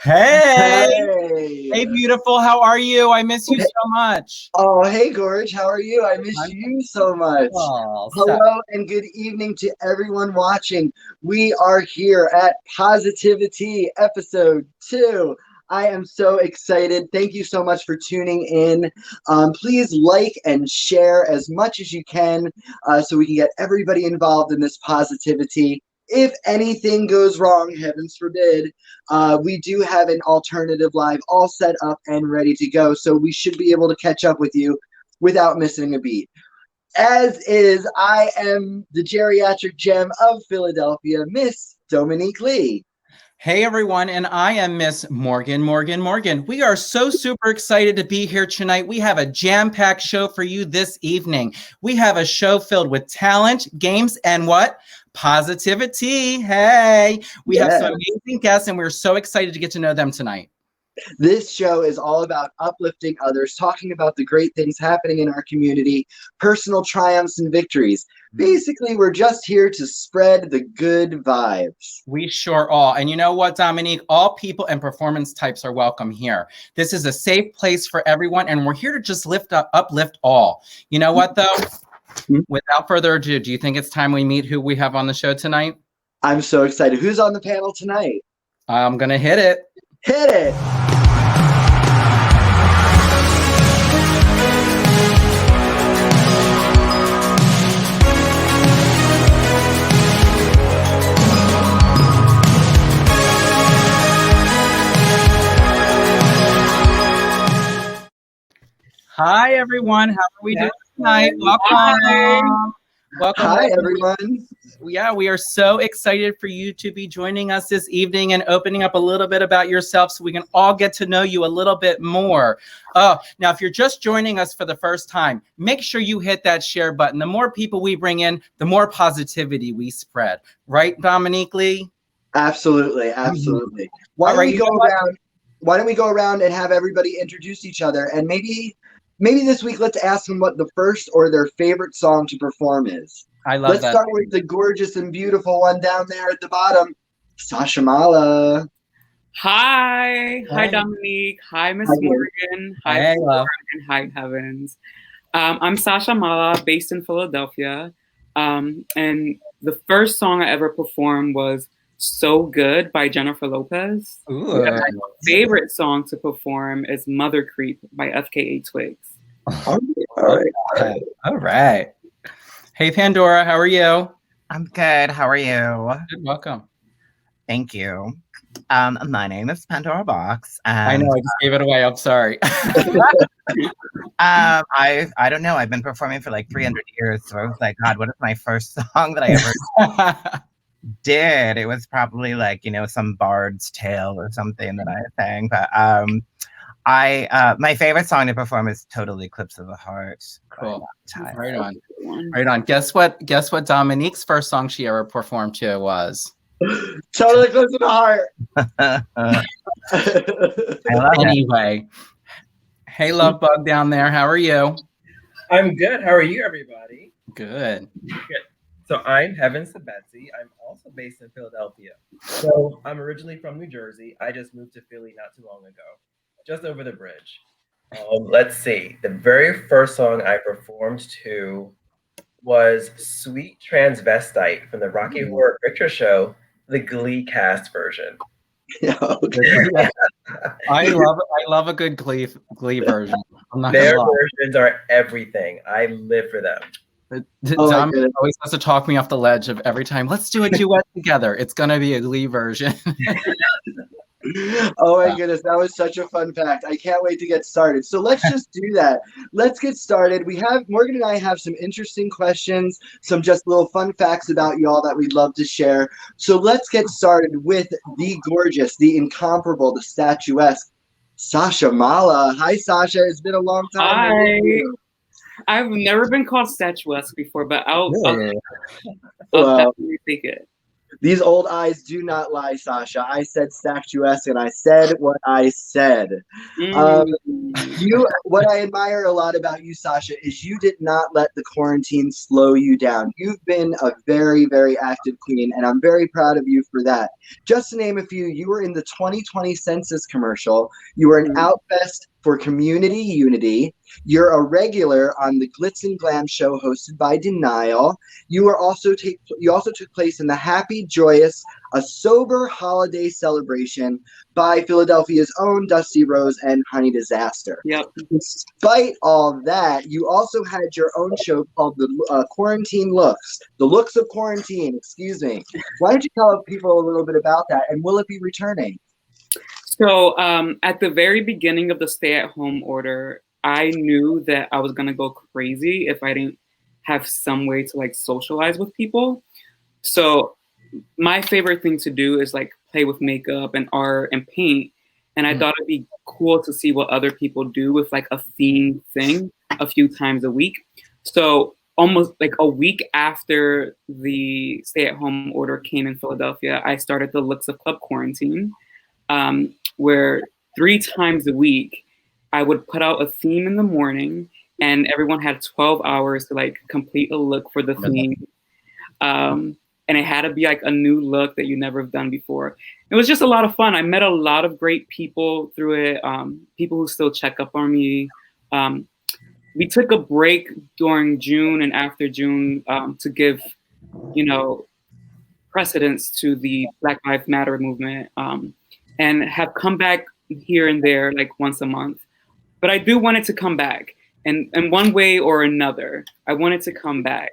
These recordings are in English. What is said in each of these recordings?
Hey, Hey. hey, beautiful. How are you? I miss you so much. Oh, hey, Gorge. How are you? I miss I'm you so much. oh, so Hello and good evening to everyone watching. We are here at Positivity episode 2. I am so excited. Thank you so much for tuning in. Please like and share as much as you can so we can get everybody involved in this positivity. If anything goes wrong, heavens forbid, we do have an alternative live all set up and ready to go. So we should be able to catch up with you without missing a beat. As is, I am the geriatric gem of Philadelphia, Miss Dominique Lee. hey, everyone, and I am Miss Morgan. We are so super excited to be here tonight. We have a jam-packed show for you this evening. We have a show filled with talent, games, and what? Positivity. Hey, we have some amazing guests, and we're so excited to get to know them tonight. This show is all about uplifting others, talking about the great things happening in our community, personal triumphs and victories. Basically, we're just here to spread the good vibes. We sure are. And you know what, Dominique? All people and performance types are welcome here. This is a safe place for everyone, and we're here to just uplift all. You know what, though? Without further ado, do you think it's time we meet who we have on the show tonight? I'm so excited. Who's on the panel tonight? I'm going to hit it. Hit it! Hi, everyone. How are we doing tonight? Welcome. Welcome. Hi, everyone. Yeah, we are so excited for you to be joining us this evening and opening up a little bit about yourself so we can all get to know you a little bit more. Now, if you're just joining us for the first time, make sure you hit that share button. The more people we bring in, the more positivity we spread. Right, Dominique Lee? Absolutely. Why don't we go around and have everybody introduce each other, and maybe this week let's ask them what the first or their favorite song to perform is. I love that. Let's start with the gorgeous and beautiful one down there at the bottom, Sasha Mala. Hi, Dominique. Hi, Miss Morgan. Hi, Flora, and hi, Heavens. I'm Sasha Mala, based in Philadelphia, and the first song I ever performed was "So Good" by Jennifer Lopez. Ooh. My favorite song to perform is "Mother Creep" by FKA Twigs. All right. Hey, Pandora, how are you? I'm good. How are you? Good, welcome. Thank you. My name is Pandora Box. I know, I just gave it away. I'm sorry. I don't know. I've been performing for like 300 years, so I was like, God, what is my first song that I ever did? It was probably like, some Bard's Tale or something that I sang. But my favorite song to perform is "Total Eclipse of the Heart." Cool. Right on. Guess what Dominique's first song she ever performed to was? Total Eclipse of the Heart. I love Anyway. Hey, Love Bug down there. How are you? I'm good. How are you, everybody? Good. So I'm Heavens to Betsy. I'm also based in Philadelphia. So I'm originally from New Jersey. I just moved to Philly not too long ago, just over the bridge. Let's see. The very first song I performed to was "Sweet Transvestite" from the Rocky Horror Picture Show, the Glee cast version. I love a good Glee version. I'm not Their gonna lie. versions are everything. I live for them. Dom always has to talk me off the ledge of every time. Let's do a duet together. It's gonna be a Glee version. Oh my goodness, that was such a fun fact. I can't wait to get started. So let's just do that. Let's get started. Morgan and I have some interesting questions, some just little fun facts about y'all that we'd love to share. So let's get started with the gorgeous, the incomparable, the statuesque Sasha Mala. Hi, Sasha. It's been a long time. Hi. I've never been called statuesque before, but I'll definitely take it. These old eyes do not lie, Sasha. I said statuesque, and I said what I said. What I admire a lot about you, Sasha, is you did not let the quarantine slow you down. You've been a very, very active queen, and I'm very proud of you for that. Just to name a few, you were in the 2020 census commercial. You were an Outfest for community unity. You're a regular on the Glitz and Glam show hosted by Denial. You also took place in the Happy Joyous, a sober holiday celebration by Philadelphia's own Dusty Rose and Honey Disaster. Yep. Despite all that, you also had your own show called the Quarantine Looks, the Looks of Quarantine. Excuse me. Why don't you tell people a little bit about that, and will it be returning? So at the very beginning of the stay-at-home order, I knew that I was gonna go crazy if I didn't have some way to like socialize with people. So my favorite thing to do is like play with makeup and art and paint. And I thought it'd be cool to see what other people do with like a themed thing a few times a week. So almost like a week after the stay-at-home order came in Philadelphia, I started the Looks of Club Quarantine, where 3 times a week I would put out a theme in the morning, and everyone had 12 hours to like complete a look for the theme. And it had to be like a new look that you never have done before. It was just a lot of fun. I met a lot of great people through it, people who still check up on me. We took a break during June and after June to give, precedence to the Black Lives Matter movement, and have come back here and there like once a month. But I do want it to come back, and in one way or another, I want it to come back.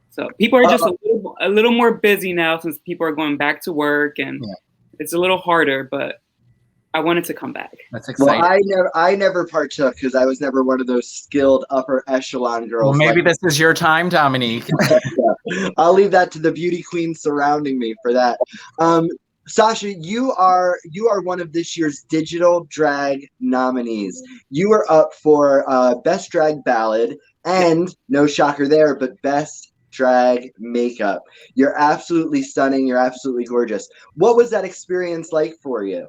So people are just a little more busy now since people are going back to work, and it's a little harder, but I want it to come back. That's exciting. Well, I never partook because I was never one of those skilled upper echelon girls. Well, maybe this is your time, Dominique. I'll leave that to the beauty queens surrounding me for that. Sasha, you are one of this year's digital drag nominees. You are up for Best Drag Ballad and, no shocker there, but Best Drag Makeup. You're absolutely stunning. You're absolutely gorgeous. What was that experience like for you?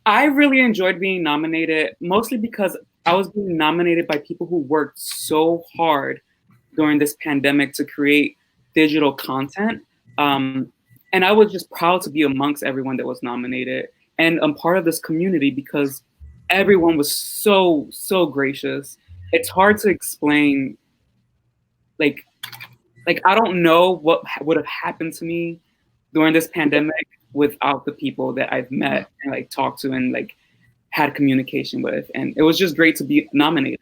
I really enjoyed being nominated, mostly because I was being nominated by people who worked so hard during this pandemic to create digital content. And I was just proud to be amongst everyone that was nominated. And I'm part of this community because everyone was so, so gracious. It's hard to explain. Like I don't know what would have happened to me during this pandemic without the people that I've met and like talked to and like had communication with. And it was just great to be nominated.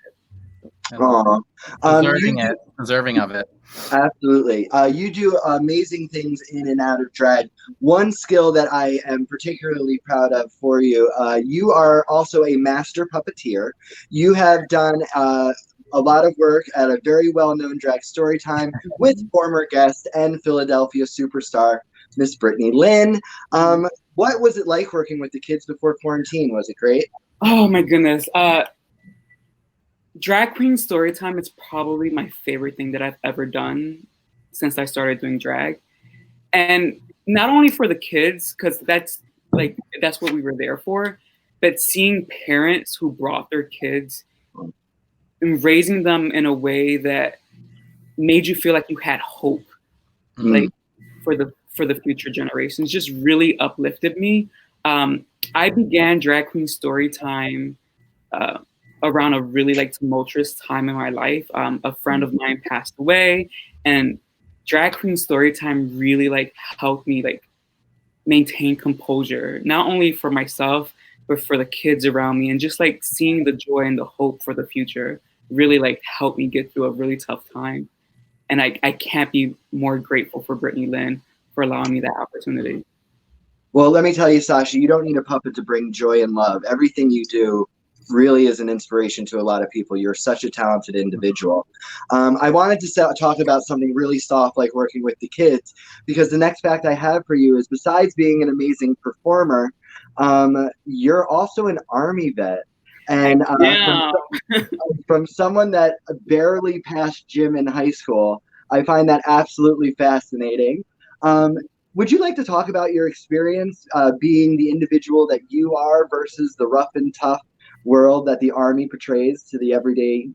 Deserving of it. Absolutely. You do amazing things in and out of drag. One skill that I am particularly proud of for you, you are also a master puppeteer. You have done a lot of work at a very well-known drag story time with former guest and Philadelphia superstar, Miss Brittany Lynn. What was it like working with the kids before quarantine? Was it great? Oh my goodness. Drag Queen Storytime is probably my favorite thing that I've ever done since I started doing drag. And not only for the kids, because that's what we were there for, but seeing parents who brought their kids and raising them in a way that made you feel like you had hope, like for the future generations, just really uplifted me. I began Drag Queen Storytime around a really like tumultuous time in my life. A friend of mine passed away, and Drag Queen Storytime really like helped me like maintain composure, not only for myself, but for the kids around me, and just like seeing the joy and the hope for the future really like helped me get through a really tough time. And I can't be more grateful for Brittany Lynn for allowing me that opportunity. Well, let me tell you, Sasha, you don't need a puppet to bring joy and love. Everything you do really is an inspiration to a lot of people. You're such a talented individual. I wanted to talk about something really soft, like working with the kids, because the next fact I have for you is, besides being an amazing performer, you're also an Army vet. And from someone that barely passed gym in high school, I find that absolutely fascinating. Would you like to talk about your experience being the individual that you are versus the rough and tough world that the Army portrays to the everyday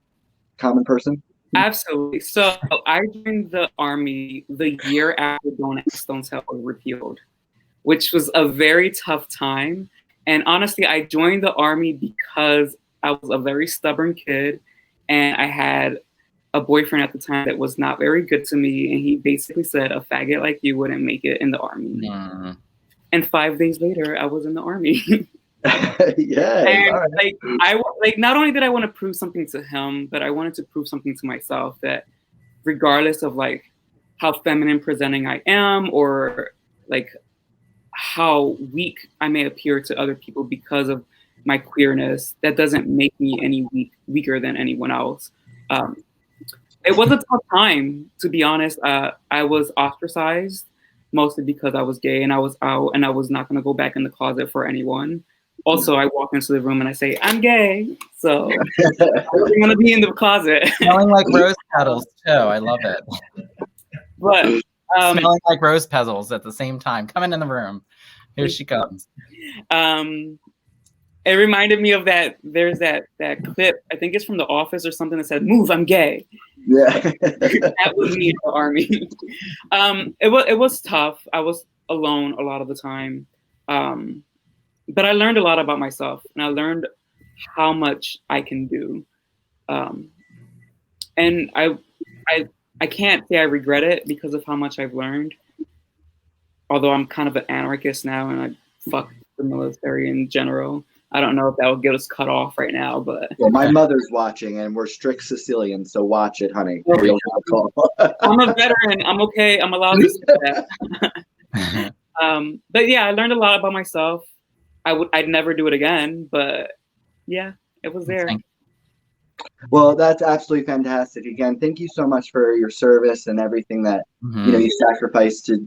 common person? Absolutely. So I joined the Army the year after Don't Ask, Don't Tell was repealed, which was a very tough time. And honestly, I joined the Army because I was a very stubborn kid, and I had a boyfriend at the time that was not very good to me, and he basically said a faggot like you wouldn't make it in the Army. Mm. And 5 days later, I was in the Army. Yeah. And Right. like not only did I want to prove something to him, but I wanted to prove something to myself, that regardless of like how feminine presenting I am, or like how weak I may appear to other people because of my queerness, that doesn't make me any weaker than anyone else. It was a tough time, to be honest. I was ostracized mostly because I was gay and I was out, and I was not going to go back in the closet for anyone. Also, I walk into the room and I say, I'm gay, so I don't want to be in the closet. Smelling like rose petals too. I love it. But smelling like rose petals at the same time. Coming in the room. Here she comes. It reminded me of that. There's that clip. I think it's from The Office or something that said, "Move, I'm gay." Yeah. That was me in the Army. It was tough. I was alone a lot of the time. But I learned a lot about myself, and I learned how much I can do. And I can't say I regret it because of how much I've learned. Although I'm kind of an anarchist now, and I fuck the military in general. I don't know if that will get us cut off right now, but well, my mother's watching, and we're strict Sicilians, so watch it, honey. I'm a veteran. I'm okay. I'm allowed to say that. But yeah, I learned a lot about myself. I'd never do it again, but yeah, it was there. Well, that's absolutely fantastic. Again, thank you so much for your service and everything that you sacrificed to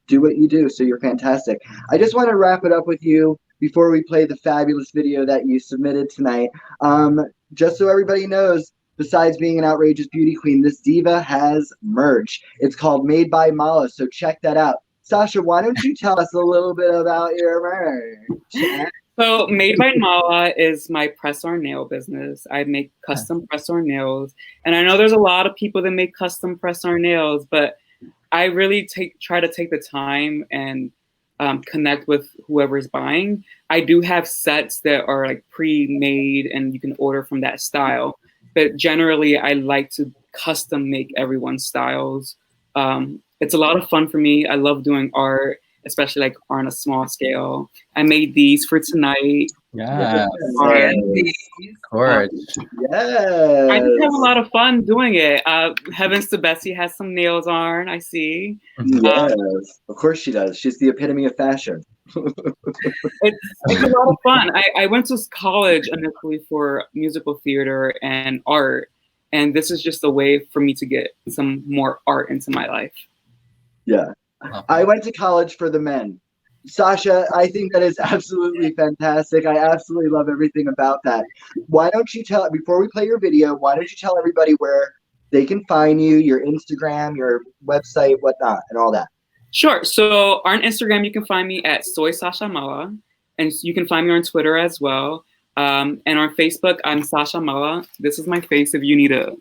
do what you do. So you're fantastic. I just want to wrap it up with you before we play the fabulous video that you submitted tonight. Just so everybody knows, besides being an outrageous beauty queen, this diva has merch. It's called Made by Mala, so check that out. Sasha, why don't you tell us a little bit about your merch? So Made by Mala is my press-on nail business. I make custom press-on nails. And I know there's a lot of people that make custom press-on nails, but I really try to take the time and connect with whoever's buying. I do have sets that are like pre-made and you can order from that style. But generally, I like to custom make everyone's styles. It's a lot of fun for me. I love doing art, especially like on a small scale. I made these for tonight. Yeah. Yes. Yes. I just have a lot of fun doing it. Heavens to Betsy has some nails on, I see. Yes. Of course she does. She's the epitome of fashion. It's a lot of fun. I went to college initially for musical theater and art, and this is just a way for me to get some more art into my life. Yeah. I went to college for the men. Sasha, I think that is absolutely fantastic. I absolutely love everything about that. Why don't you tell, before we play your video, why don't you tell everybody where they can find you, your Instagram, your website, whatnot, and all that? Sure. So on Instagram, you can find me at Soy Sasha Mala, and you can find me on Twitter as well. And on Facebook, I'm Sasha Mala. This is my face if you need a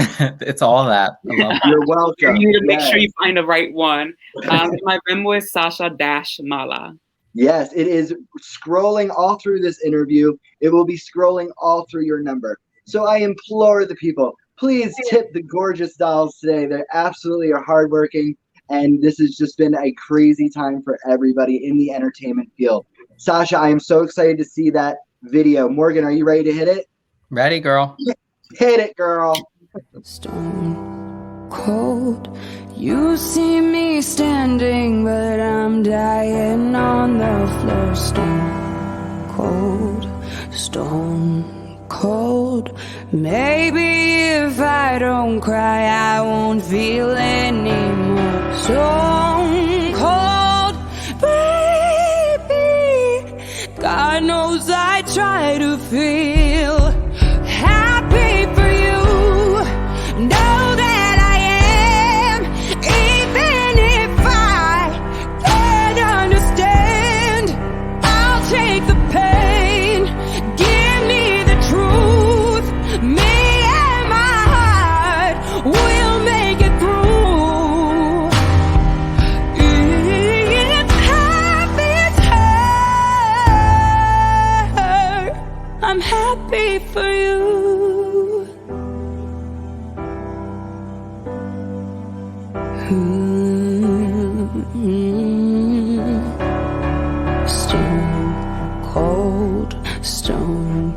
It's all that. I love it. You're welcome. You need to make sure you find the right one. My Venmo is Sasha-Mala. Yes, it is scrolling all through this interview. It will be scrolling all through your number. So I implore the people, please tip the gorgeous dolls today. They absolutely are hardworking. And this has just been a crazy time for everybody in the entertainment field. Sasha, I am so excited to see that video. Morgan, are you ready to hit it? Ready, girl. Hit it, girl. Stone cold. You see me standing, but I'm dying on the floor. Stone cold. Stone cold. Maybe if I don't cry, I won't feel anymore. Stone cold, baby. God knows I try to feel happy for you. Know that I am, even if I can't understand. I'll take the pain. Give me stone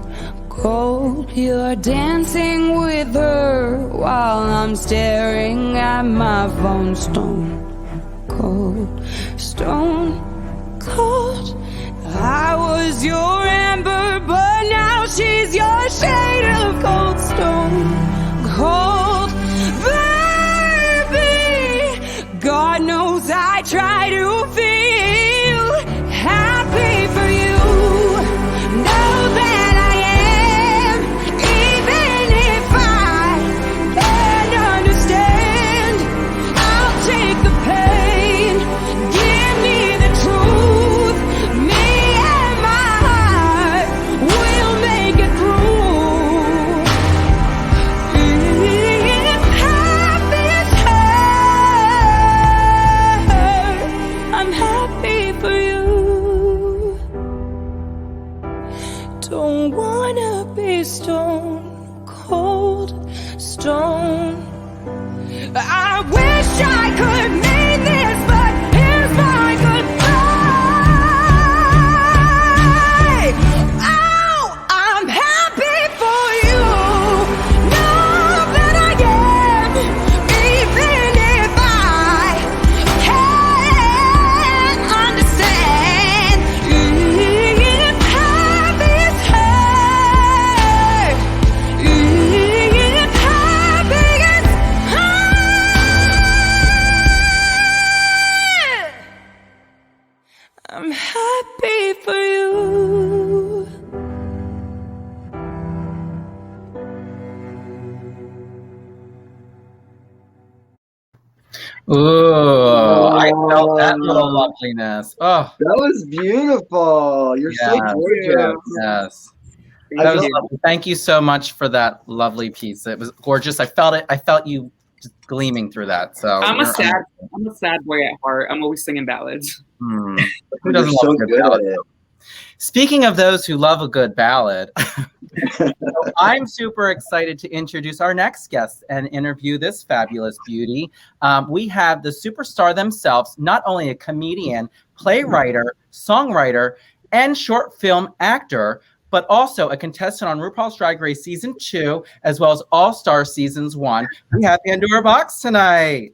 cold. You're dancing with her while I'm staring at my phone. Stone cold. I was your amber, but now she's your shade of cold. Stone cold, baby. God knows I try to feel happy for you. Know that I am, even if I can't understand. I'll take the pain, give me the truth. Me and my heart will make it through. If happy's hurt, I'm happy for you. Don't wanna be stone cold, stone. I wish I could mean this, but here's my goodbye. Oh, I'm happy for you. Know that I am, even if I can't understand. If happy's hurt, if happy's hurt, I'm happy for you. Ooh, I felt that little loveliness. Oh, That was beautiful. You're so Yes. gorgeous. yes. I That was feel- lovely. Thank you so much for that lovely piece. It was gorgeous. I felt it. I felt you just gleaming through that. So I'm a you're sad boy at heart. I'm always singing ballads. Who You're doesn't so love a good good at ballad? it. Speaking of those who love a good ballad, so I'm super excited to introduce our next guest and interview this fabulous beauty. We have the superstar themselves, not only a comedian, playwright, songwriter, and short film actor, but also a contestant on RuPaul's Drag Race Season 2, as well as All Star Seasons 1. We have Pandora Box tonight.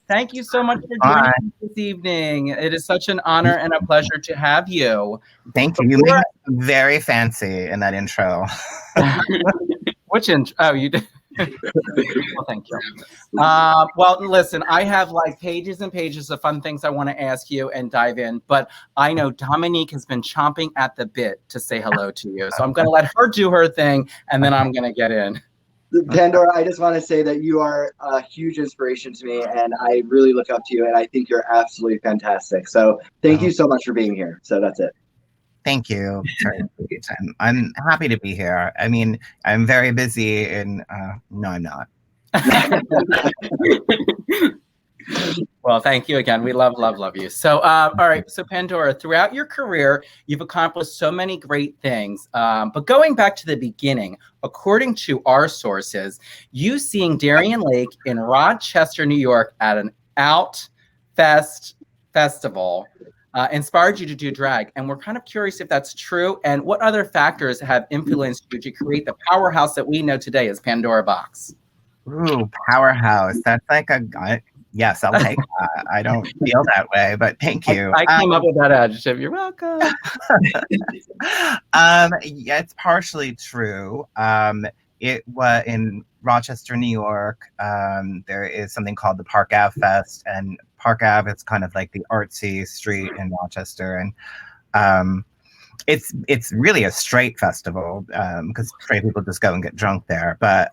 Thank you so much for joining us this evening. It is such an honor and a pleasure to have you. Thank you. You made it very fancy in that intro. Which intro? Oh, you did. Well, thank you. Well, listen, I have like pages and pages of fun things I want to ask you and dive in, but I know Dominique has been chomping at the bit to say hello to you. So I'm going to let her do her thing, and then I'm going to get in. Pandora, I just want to say that you are a huge inspiration to me, and I really look up to you, and I think you're absolutely fantastic. So thank you so much for being here. So that's it. Thank you. I'm happy to be here. I mean, I'm very busy and no, I'm not. Well, thank you again. We love you. So, all right. So, Pandora, throughout your career, you've accomplished so many great things. But going back to the beginning, according to our sources, you seeing Darien Lake in Rochester, New York at an festival inspired you to do drag. And we're kind of curious if that's true and what other factors have influenced you to create the powerhouse that we know today as Pandora Box. Ooh, powerhouse. That's like yes, I'll take that. I don't feel that way, but thank you. I came up with that adjective. You're welcome. Yeah, it's partially true. It was in Rochester, New York. There is something called the Park Ave Fest, and Park Ave is kind of like the artsy street in Rochester, and it's really a straight festival because straight people just go and get drunk there. But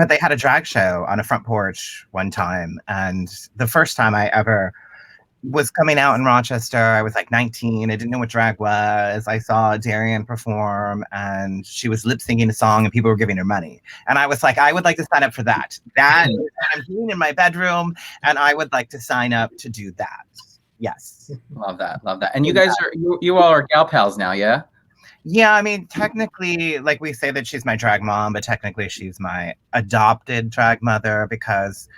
they had a drag show on a front porch one time, and the first time I ever was coming out in Rochester, I was like 19. I didn't know what drag was. I saw Darien perform, and she was lip syncing a song, and people were giving her money. And I was like, I would like to sign up for that. That is what I'm doing in my bedroom, and I would like to sign up to do that. Yes. Love that. And you guys you all are gal pals now, yeah? Yeah, I mean, technically, like we say that she's my drag mom, but technically she's my adopted drag mother, because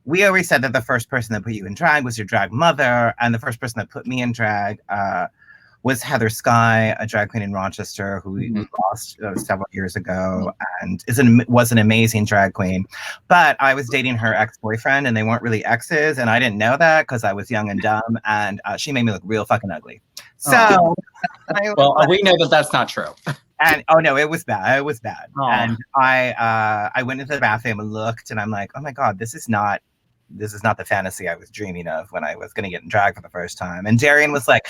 we always said that the first person that put you in drag was your drag mother, and the first person that put me in drag was Heather Skye, a drag queen in Rochester who we lost several years ago, and was an amazing drag queen. But I was dating her ex-boyfriend, and they weren't really exes, and I didn't know that because I was young and dumb, and she made me look real fucking ugly. So, well, we know that that's not true. And oh no, it was bad. It was bad. And I went into the bathroom and looked, and I'm like, oh my God, this is not the fantasy I was dreaming of when I was going to get in drag for the first time. And Darian was like,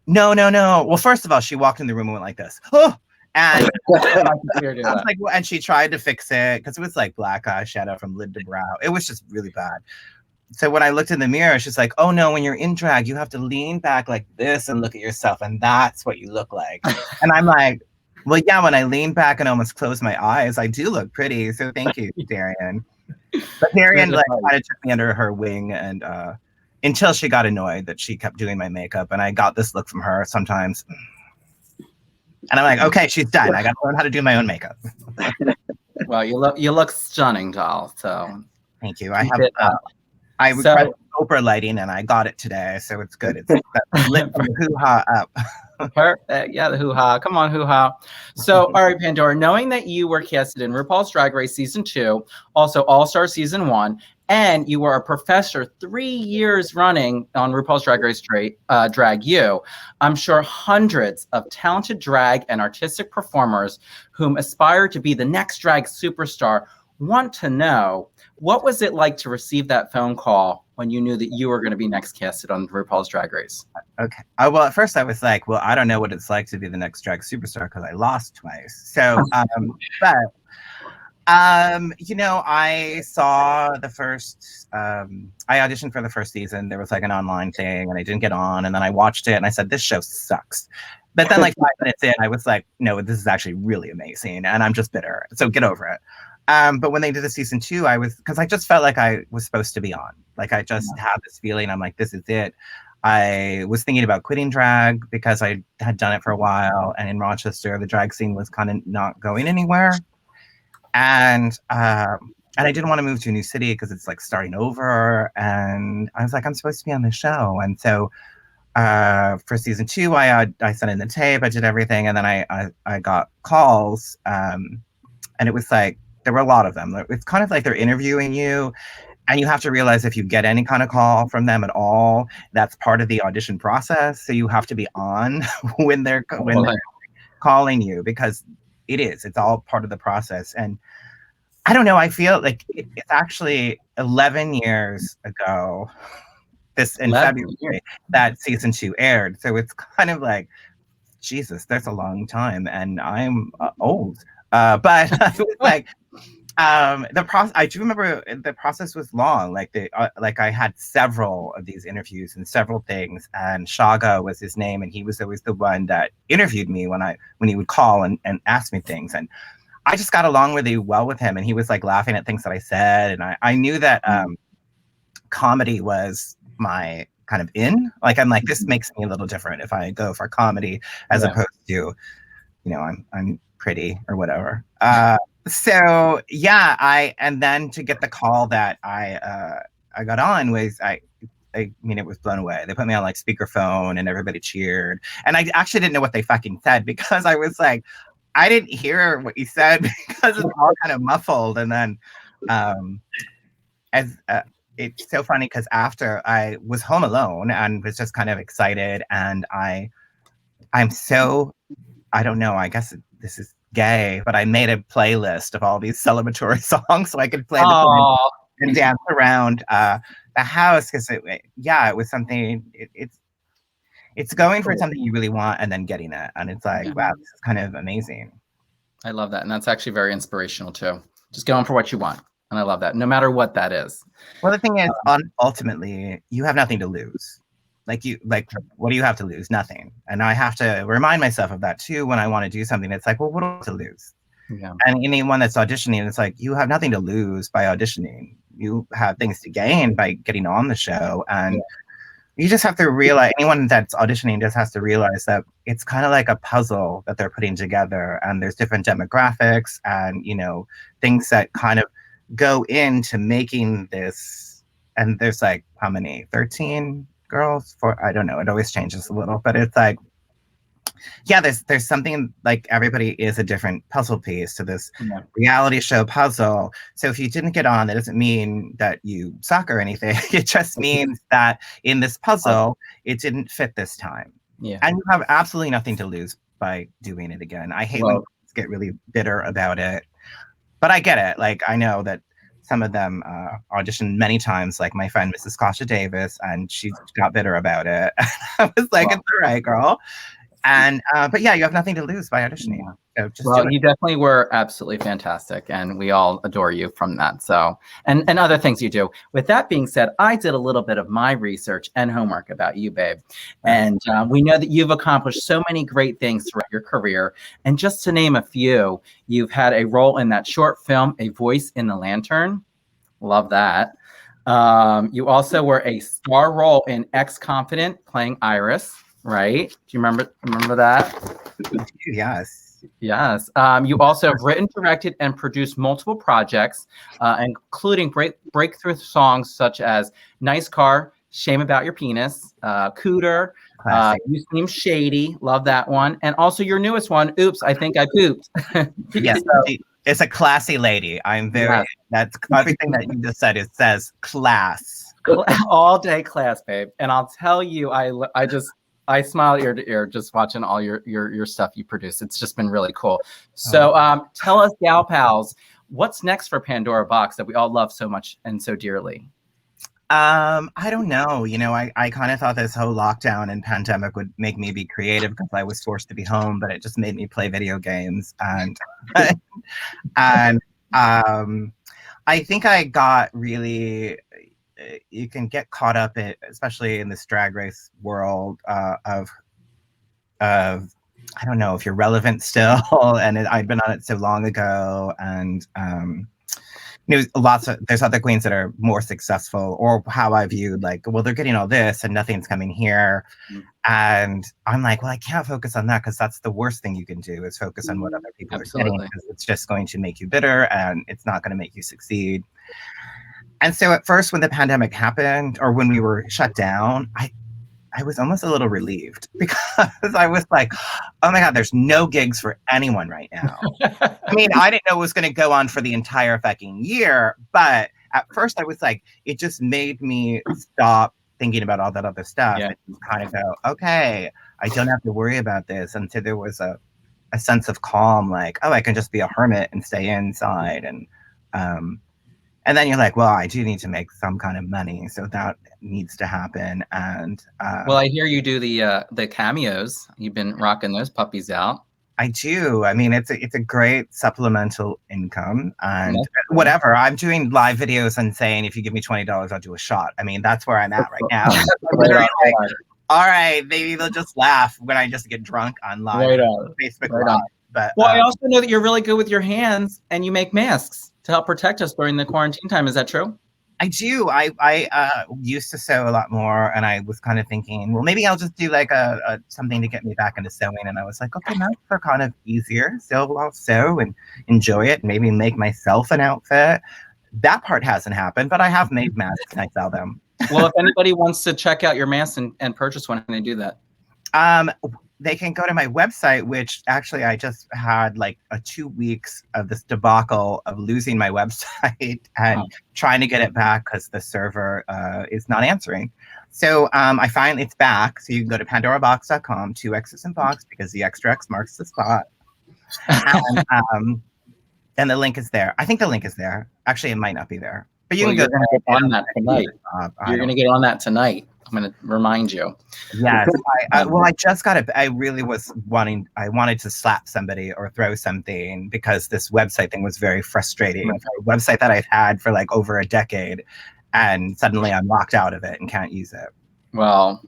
no. Well, first of all, she walked in the room and went like this. Oh, and I was like, well, and she tried to fix it because it was like black eyeshadow from lid to brow. It was just really bad. So when I looked in the mirror, she's like, oh no, when you're in drag, you have to lean back like this and look at yourself, and that's what you look like. And I'm like, well, yeah, when I lean back and almost close my eyes, I do look pretty. So thank you, Darian. But Darian like kind of took me under her wing, and until she got annoyed that she kept doing my makeup, and I got this look from her sometimes. And I'm like, okay, she's done. I got to learn how to do my own makeup. Well, you look stunning, doll. So thank you. I requested Oprah lighting, and I got it today, so it's good. It's lit from hoo-ha up. Yeah, the hoo-ha. Come on, hoo-ha. So, all right, Pandora, knowing that you were casted in RuPaul's Drag Race Season 2, also All-Star Season 1, and you were a professor 3 years running on RuPaul's Drag Race Drag U, I'm sure hundreds of talented drag and artistic performers whom aspire to be the next drag superstar want to know, what was it like to receive that phone call when you knew that you were going to be next casted on RuPaul's Drag Race? Okay. Well, at first I was like, well, I don't know what it's like to be the next drag superstar because I lost twice. So, you know, I saw the first, I auditioned for the first season. There was like an online thing and I didn't get on. And then I watched it and I said, this show sucks. But then like 5 minutes in, I was like, no, this is actually really amazing. And I'm just bitter. So get over it. But when they did the season 2, because I just felt like I was supposed to be on. Like I just had this feeling. I'm like, this is it. I was thinking about quitting drag because I had done it for a while. And in Rochester, the drag scene was kind of not going anywhere. And I didn't want to move to a new city because it's like starting over. And I was like, I'm supposed to be on the show. And so for season 2, I sent in the tape, I did everything. And then I got calls. And it was like, there were a lot of them. It's kind of like they're interviewing you. And you have to realize if you get any kind of call from them at all, that's part of the audition process. So you have to be on when they're calling you, because it's all part of the process. And I don't know, I feel like it's actually 11 years ago, in February, that season 2 aired. So it's kind of like, Jesus, that's a long time. And I'm old. But I was like, the process, I do remember the process was long. Like I had several of these interviews and several things, and Shaga was his name, and he was always the one that interviewed me when he would call and ask me things. And I just got along really well with him, and he was like laughing at things that I said. And I knew that comedy was my kind of in. Like, I'm like, this makes me a little different if I go for comedy as opposed to, I'm pretty or whatever. So yeah, and then to get the call that I got on was I mean, it was blown away. They put me on like speakerphone and everybody cheered. And I actually didn't know what they fucking said because I was like, I didn't hear what you said because it's all kind of muffled. And then it's so funny because after I was home alone and was just kind of excited, and I'm so, I don't know, I guess this is gay, but I made a playlist of all these celebratory songs so I could play them and dance around the house, because it was something. It's going for something you really want and then getting it, and it's like, wow, this is kind of amazing. I love that, and that's actually very inspirational too. Just going for what you want, and I love that, no matter what that is. Well, the thing is, ultimately, you have nothing to lose. What do you have to lose? Nothing. And I have to remind myself of that too when I want to do something. It's like, well, what do I have to lose? Yeah. And anyone that's auditioning, it's like, you have nothing to lose by auditioning. You have things to gain by getting on the show. And you just have to realize, anyone that's auditioning just has to realize that it's kind of like a puzzle that they're putting together. And there's different demographics and, things that kind of go into making this. And there's like, how many? 13 girls? I don't know. It always changes a little, but it's like, yeah, there's something like everybody is a different puzzle piece to this reality show puzzle. So if you didn't get on, that doesn't mean that you suck or anything. It just means that in this puzzle, it didn't fit this time. Yeah. And you have absolutely nothing to lose by doing it again. I hate when people get really bitter about it, but I get it. Like, I know that some of them auditioned many times, like my friend Mrs. Kasha Davis, and she got bitter about it. I was like, it's all right, girl. And but yeah, you have nothing to lose by auditioning. So just you definitely were absolutely fantastic, and we all adore you from that. So, and other things you do. With that being said, I did a little bit of my research and homework about you, babe, and we know that you've accomplished so many great things throughout your career. And just to name a few, you've had a role in that short film, A Voice in the Lantern. Love that. You also were a star role in Ex-Confident, playing Iris. Right? Do you remember that? Yes. Yes. You also have written, directed, and produced multiple projects, including breakthrough songs such as "Nice Car," "Shame About Your Penis," "Cooter," "You Seem Shady." Love that one. And also your newest one, "Oops, I Think I Pooped." Yes. It's a classy lady. I'm very. That's everything that you just said. It says class. All day class, babe. And I'll tell you, I smile ear to ear just watching all your stuff you produce. It's just been really cool. So tell us, gal pals, what's next for Pandora Box that we all love so much and so dearly? I don't know. You know, I kind of thought this whole lockdown and pandemic would make me be creative because I was forced to be home, but it just made me play video games. And and I think I got really... you can get caught up in, especially in this drag race world, of I don't know if you're relevant still, and I've been on it so long ago, and you know, there's other queens that are more successful, or how I viewed, like, well, they're getting all this and nothing's coming here, and I'm like, well, I can't focus on that because that's the worst thing you can do, is focus on what other people are getting, because it's just going to make you bitter and it's not going to make you succeed. And so at first, when the pandemic happened, or when we were shut down, I was almost a little relieved, because I was like, oh my God, there's no gigs for anyone right now. I mean, I didn't know it was going to go on for the entire fucking year, but at first I was like, it just made me stop thinking about all that other stuff and kind of go, okay, I don't have to worry about this. And so there was a sense of calm, like, oh, I can just be a hermit and stay inside. And then you're like, well, I do need to make some kind of money, so that needs to happen. And well, I hear you do the cameos. You've been rocking those puppies out. I do. I mean, it's a great supplemental income, and whatever. I'm doing live videos and saying, if you give me $20, I'll do a shot. I mean, that's where I'm at right now. All right, maybe they'll just laugh when I just get drunk on live Facebook Live. But well, I also know that you're really good with your hands, and you make masks to help protect us during the quarantine time. Is that true? I do. I used to sew a lot more, and I was kind of thinking, well, maybe I'll just do like a something to get me back into sewing. And I was like, okay, masks are kind of easier, so I'll sew and enjoy it, and maybe make myself an outfit. That part hasn't happened, but I have made masks and I sell them. Well, if anybody wants to check out your masks and purchase one, how can they do that? They can go to my website, which actually I just had like 2 weeks of this debacle of losing my website and trying to get it back because the server is not answering. So I find it's back. So you can go to pandorabox.com, 2 X's in box, because the extra X marks the spot. And the link is there. I think the link is there. Actually, it might not be there. But you can go get on that tonight. You're going to get on that tonight. I'm going to remind you. Yes. I just got it. I really was I wanted to slap somebody or throw something, because this website thing was very frustrating. It's a website that I've had for like over a decade, and suddenly I'm locked out of it and can't use it. Well,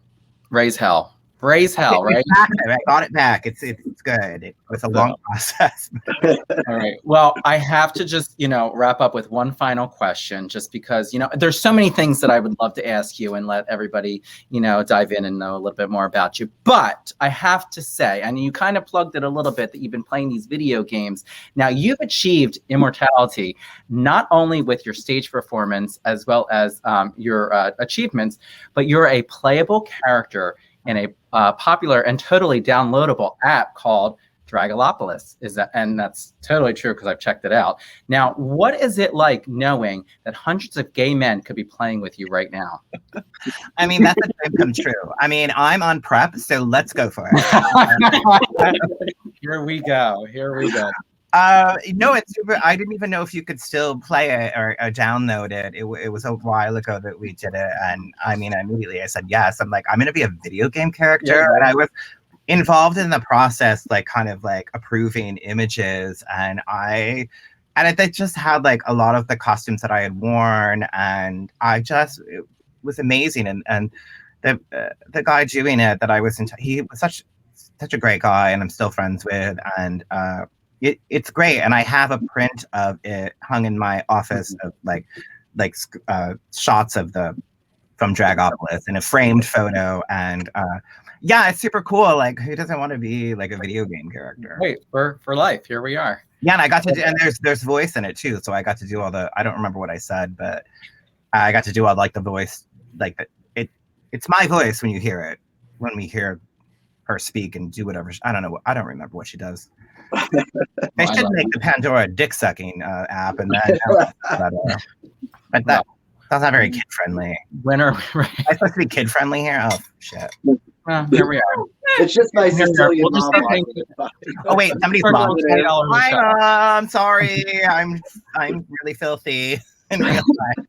raise hell. Raise hell, right? Exactly. I got it back. It's good. It was a long process. All right. Well, I have to just, wrap up with one final question, just because, there's so many things that I would love to ask you and let everybody, dive in and know a little bit more about you. But I have to say, and you kind of plugged it a little bit, that you've been playing these video games. Now, you've achieved immortality, not only with your stage performance as well as your achievements, but you're a playable character in a popular and totally downloadable app called Dragalopolis. And that's totally true because I've checked it out. Now, what is it like knowing that hundreds of gay men could be playing with you right now? I mean, that's a dream come true. I mean, I'm on prep, so let's go for it. Here we go. No, it's super. I didn't even know if you could still play it or download it. It was a while ago that we did it, and I mean, immediately I said yes. I'm like, I'm gonna be a video game character, and I was involved in the process, like kind of like approving images, and they just had like a lot of the costumes that I had worn, and it was amazing. And the guy doing it that I was he was such a great guy, and I'm still friends with, and it's great. And I have a print of it hung in my office of like shots of from Dragopolis in a framed photo, and yeah, it's super cool. Like, who doesn't want to be like a video game character? Wait, for life. Here we are. Yeah, and I got to do, and there's voice in it too. So I got to do all I don't remember what I said, but I got to do all like the voice, like it's my voice when you hear it, when we hear her speak and do whatever. I don't know. I don't remember what she does. They should make the Pandora dick sucking app, and then but that's not very kid friendly. When are we? Am I supposed to be kid friendly here? Oh shit. Well, here we are. It's just my Sicilian mom. Oh wait, somebody's mom. Hi mom, sorry, I'm really filthy in real life.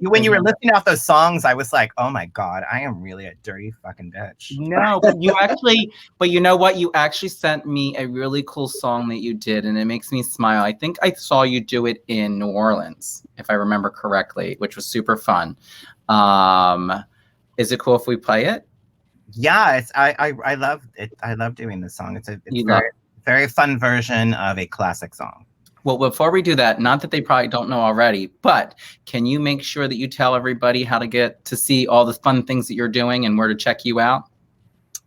When you were listing off those songs, I was like, oh my God, I am really a dirty fucking bitch. No, but you know what? You actually sent me a really cool song that you did, and it makes me smile. I think I saw you do it in New Orleans, if I remember correctly, which was super fun. Is it cool if we play it? Yeah, I love it. I love doing this song. It's very fun version of a classic song. Well, before we do that, not that they probably don't know already, but can you make sure that you tell everybody how to get to see all the fun things that you're doing and where to check you out?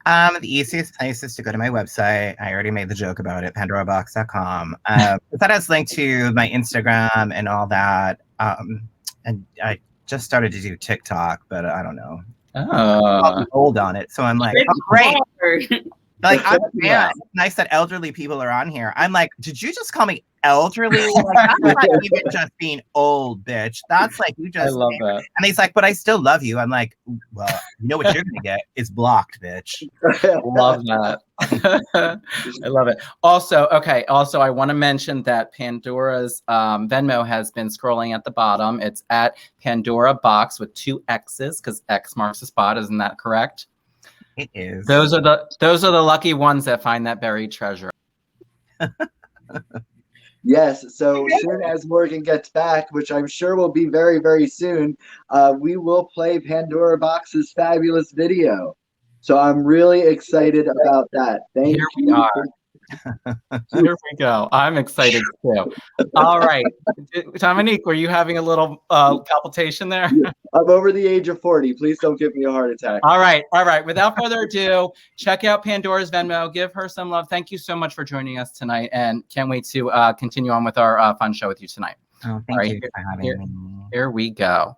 The easiest place is to go to my website. I already made the joke about it, pandorabox.com. That has linked to my Instagram and all that. And I just started to do TikTok, but I don't know. I'm old on it, so I'm like, oh, great. Like, I'm a fan. It's nice that elderly people are on here. I'm like, did you just call me elderly? Like, that's not even just being old, bitch. That's like, you just. I love that. And he's like, but I still love you. I'm like, well, you know what you're gonna get is blocked, bitch. Love that. I love it. Also, I want to mention that Pandora's Venmo has been scrolling at the bottom. It's at Pandora Box with 2 X's because X marks the spot. Isn't that correct? It is. Those are the lucky ones that find that buried treasure. Yes, so soon as Morgan gets back, which I'm sure will be very, very soon, we will play Pandora Box's fabulous video. So I'm really excited about that. Thank you. We are. Here we go. I'm excited too. All right. Dominique, were you having a little palpitation there? I'm over the age of 40. Please don't give me a heart attack. All right. Without further ado, check out Pandora's Venmo. Give her some love. Thank you so much for joining us tonight, and can't wait to continue on with our fun show with you tonight. Oh, thank you for having me. Here we go.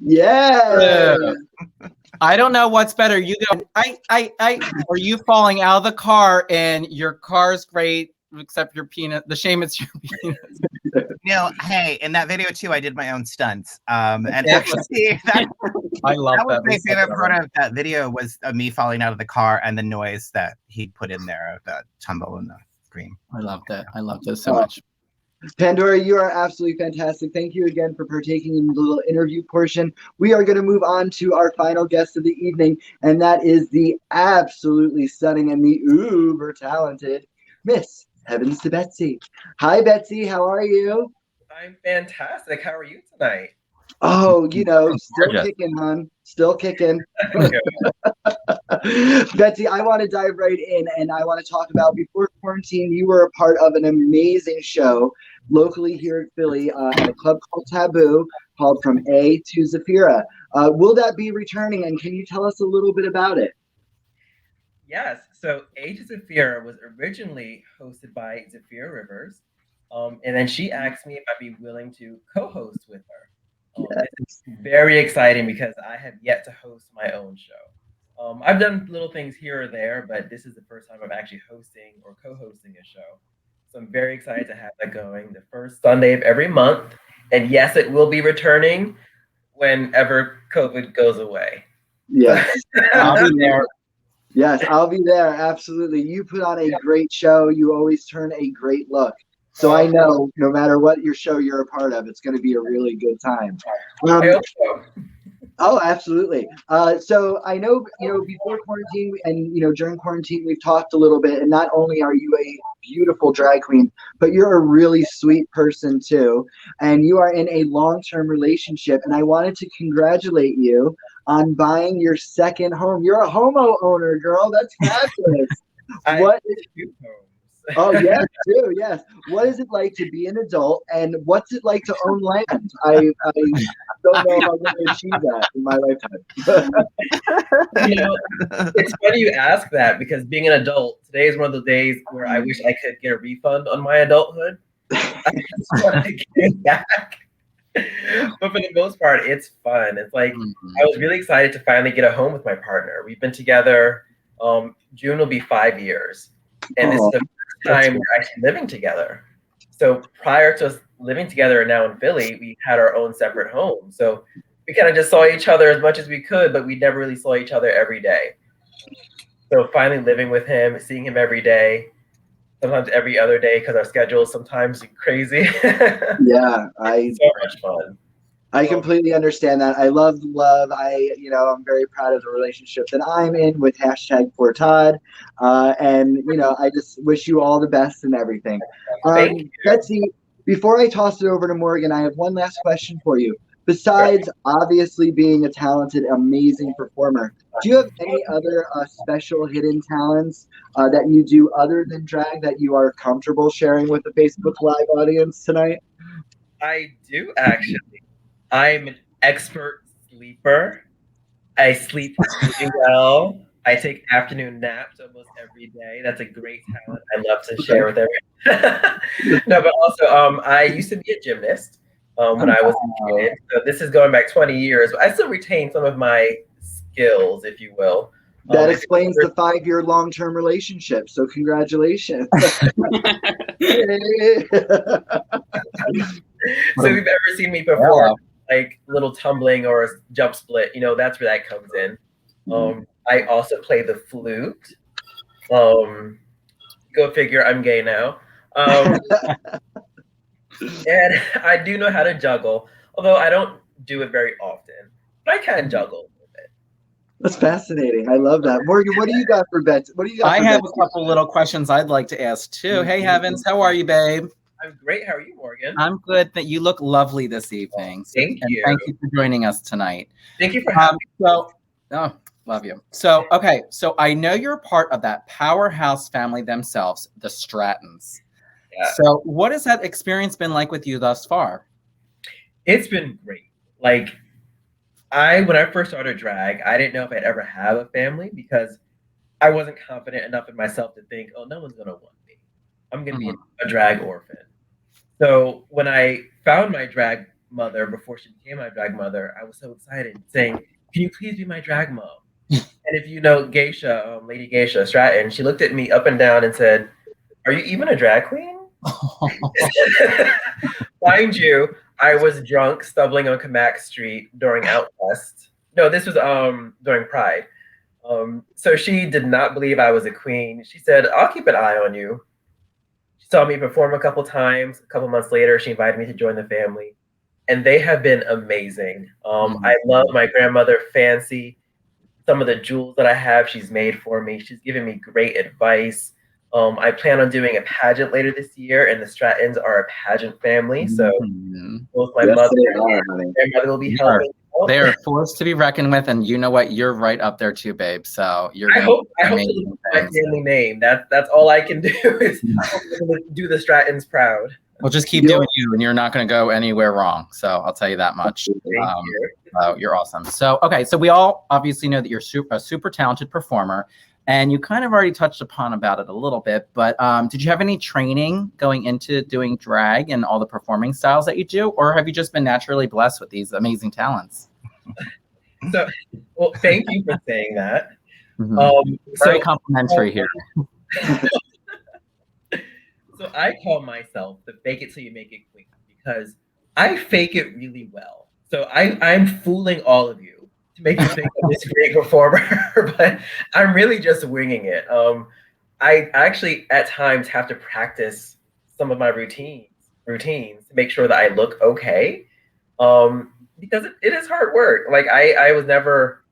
Yeah. I don't know what's better. You go, or you falling out of the car and your car's great, except your penis. The shame it's your penis. Hey, in that video too, I did my own stunts. And actually, I love that was that. my favorite part of that video was me falling out of the car and the noise that he put in there of the tumble and the scream. I love that. I love this so much. Pandora, you are absolutely fantastic. Thank you again for partaking in the little interview portion. We are going to move on to our final guest of the evening, and that is the absolutely stunning and the uber talented Miss Heavens to Betsy. Hi, Betsy. How are you? I'm fantastic. How are you tonight? Oh, still kicking, hon. Still kicking. Betsy, I want to dive right in, and I want to talk about, before quarantine, you were a part of an amazing show locally here in Philly at a club called Taboo, called From A to Zafira. Will that be returning, and can you tell us a little bit about it? Yes. So A to Zafira was originally hosted by Zafira Rivers, and then she asked me if I'd be willing to co-host with her. It's very exciting because I have yet to host my own show. I've done little things here or there, but this is the first time I'm actually hosting or co-hosting a show. So I'm very excited to have that going the first Sunday of every month. And yes, it will be returning whenever COVID goes away. Yes. I'll be there. Yes, I'll be there. Absolutely. You put on a great show. You always turn a great look. So I know no matter what your show you're a part of, it's going to be a really good time. I hope so. Oh, absolutely. So I know, before quarantine and, during quarantine, we've talked a little bit, and not only are you a beautiful drag queen, but you're a really sweet person too. And you are in a long-term relationship. And I wanted to congratulate you on buying your second home. You're a homo owner, girl. That's fabulous. Oh, yes, too. Yes. What is it like to be an adult, and what's it like to own land? I don't know if I'm going to achieve that in my lifetime. It's funny you ask that, because being an adult, today is one of the days where I wish I could get a refund on my adulthood. I just want to get back. But for the most part, it's fun. It's like, I was really excited to finally get a home with my partner. We've been together. June will be 5 years. And this is the time we're actually living together. So prior to us living together and now in Philly, we had our own separate home. So we kind of just saw each other as much as we could, but we never really saw each other every day. So finally living with him, seeing him every day, sometimes every other day, because our schedule is sometimes crazy. Yeah, it's so much fun. I completely understand that. I love love. I'm very proud of the relationship that I'm in with #4Todd. And, I just wish you all the best and everything. Thank you. Betsy, before I toss it over to Morgan, I have one last question for you. Besides obviously being a talented, amazing performer, do you have any other special hidden talents that you do other than drag that you are comfortable sharing with the Facebook Live audience tonight? I do, actually. I'm an expert sleeper. I sleep really well. I take afternoon naps almost every day. That's a great talent I love to share with everyone. No, but also I used to be a gymnast when I was a kid. So this is going back 20 years. But I still retain some of my skills, if you will. That explains the 5-year long-term relationship. So congratulations. So if you've ever seen me perform like little tumbling or a jump split, that's where that comes in. I also play the flute. Go figure, I'm gay now. And I do know how to juggle, although I don't do it very often. But I can juggle a little bit. That's fascinating. I love that. Morgan, what do you got for Betsy? I have a couple little questions I'd like to ask too. Hey, Heavens, how are you, babe? I'm great. How are you, Morgan? I'm good. You look lovely this evening. Thank you. Thank you for joining us tonight. Thank you for having me. Love you. So, okay. So I know you're a part of that powerhouse family themselves, the Strattons. Yeah. So what has that experience been like with you thus far? It's been great. Like, when I first started drag, I didn't know if I'd ever have a family because I wasn't confident enough in myself to think, oh, no one's going to want me. I'm going to be a drag orphan. So when I found my drag mother before she became my drag mother, I was so excited, saying, "Can you please be my drag mom?" And if you know Geisha, Lady Geisha Stratton, she looked at me up and down and said, "Are you even a drag queen?" Mind you, I was drunk, stumbling on Kamak Street during Outfest. No, this was during Pride. So she did not believe I was a queen. She said, "I'll keep an eye on you." She saw me perform a couple times. A couple months later, she invited me to join the family, and they have been amazing. I love my grandmother, Fancy. Some of the jewels that I have, she's made for me. She's given me great advice. I plan on doing a pageant later this year, and the Strattons are a pageant family. So both my mother and grandmother will be helping. They are forced to be reckoned with, and you know what? You're right up there too, babe. So you're. I hope to lose my family name. That's all I can do is do the Strattons proud. We'll just keep doing you, and you're not going to go anywhere wrong. So I'll tell you that much. You're awesome. So okay, so we all obviously know that you're a super talented performer, and you kind of already touched upon about it a little bit. But did you have any training going into doing drag and all the performing styles that you do, or have you just been naturally blessed with these amazing talents? So, well, thank you for saying that. Very complimentary here. So I call myself the fake it till you make it queen because I fake it really well. So I'm fooling all of you to make you think I'm this great performer, but I'm really just winging it. I actually at times have to practice some of my routines to make sure that I look okay. Because it is hard work. Like I was never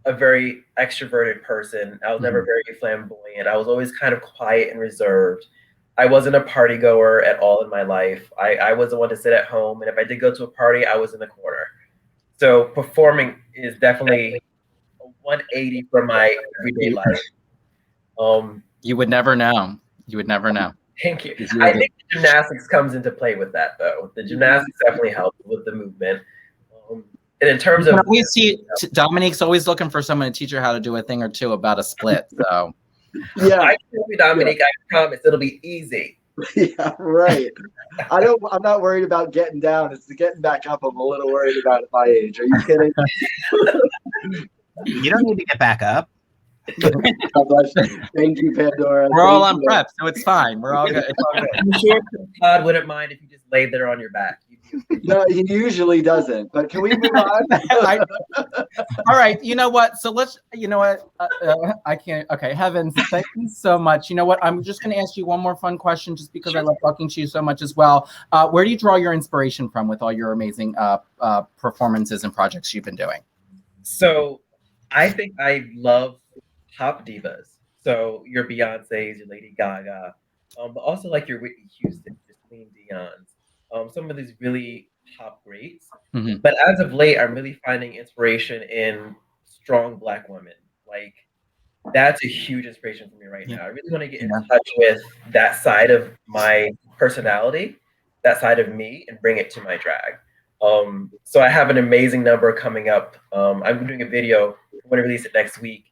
a very extroverted person. I was never very flamboyant. I was always kind of quiet and reserved. I wasn't a party goer at all in my life. I was the one to sit at home, and if I did go to a party, I was in the corner. So performing is definitely a 180 from my everyday life. You would never know. You would never know. Thank you. I think the gymnastics comes into play with that, though. The gymnastics definitely helps with the movement. And in terms of, we see Dominique's always looking for someone to teach her how to do a thing or two about a split. So, yeah, I can be Dominique. I promise it'll be easy. Yeah, right. I'm not worried about getting down. It's the getting back up I'm a little worried about at my age. Are you kidding? You don't need to get back up. God bless you. Thank you, Pandora. We're all on prep, so it's fine. We're all good. It's all good. I'm sure Todd wouldn't mind if you just laid there on your back. No, he usually doesn't. But can we move on? All right. You know what? So let's. You know what? I can't. Okay, Heavens. Thank you so much. You know what? I'm just going to ask you one more fun question, just because I love talking to you so much as well. Where do you draw your inspiration from with all your amazing performances and projects you've been doing? So, I think I love pop divas. So your Beyonce's, your Lady Gaga, but also like your Whitney Houston, your Celine Dion's. Some of these really pop greats. But as of late, I'm really finding inspiration in strong Black women. Like that's a huge inspiration for me right now. I really want to get in touch with that side of my personality, that side of me, and bring it to my drag. So I have an amazing number coming up. I'm doing a video. I'm going to release it next week.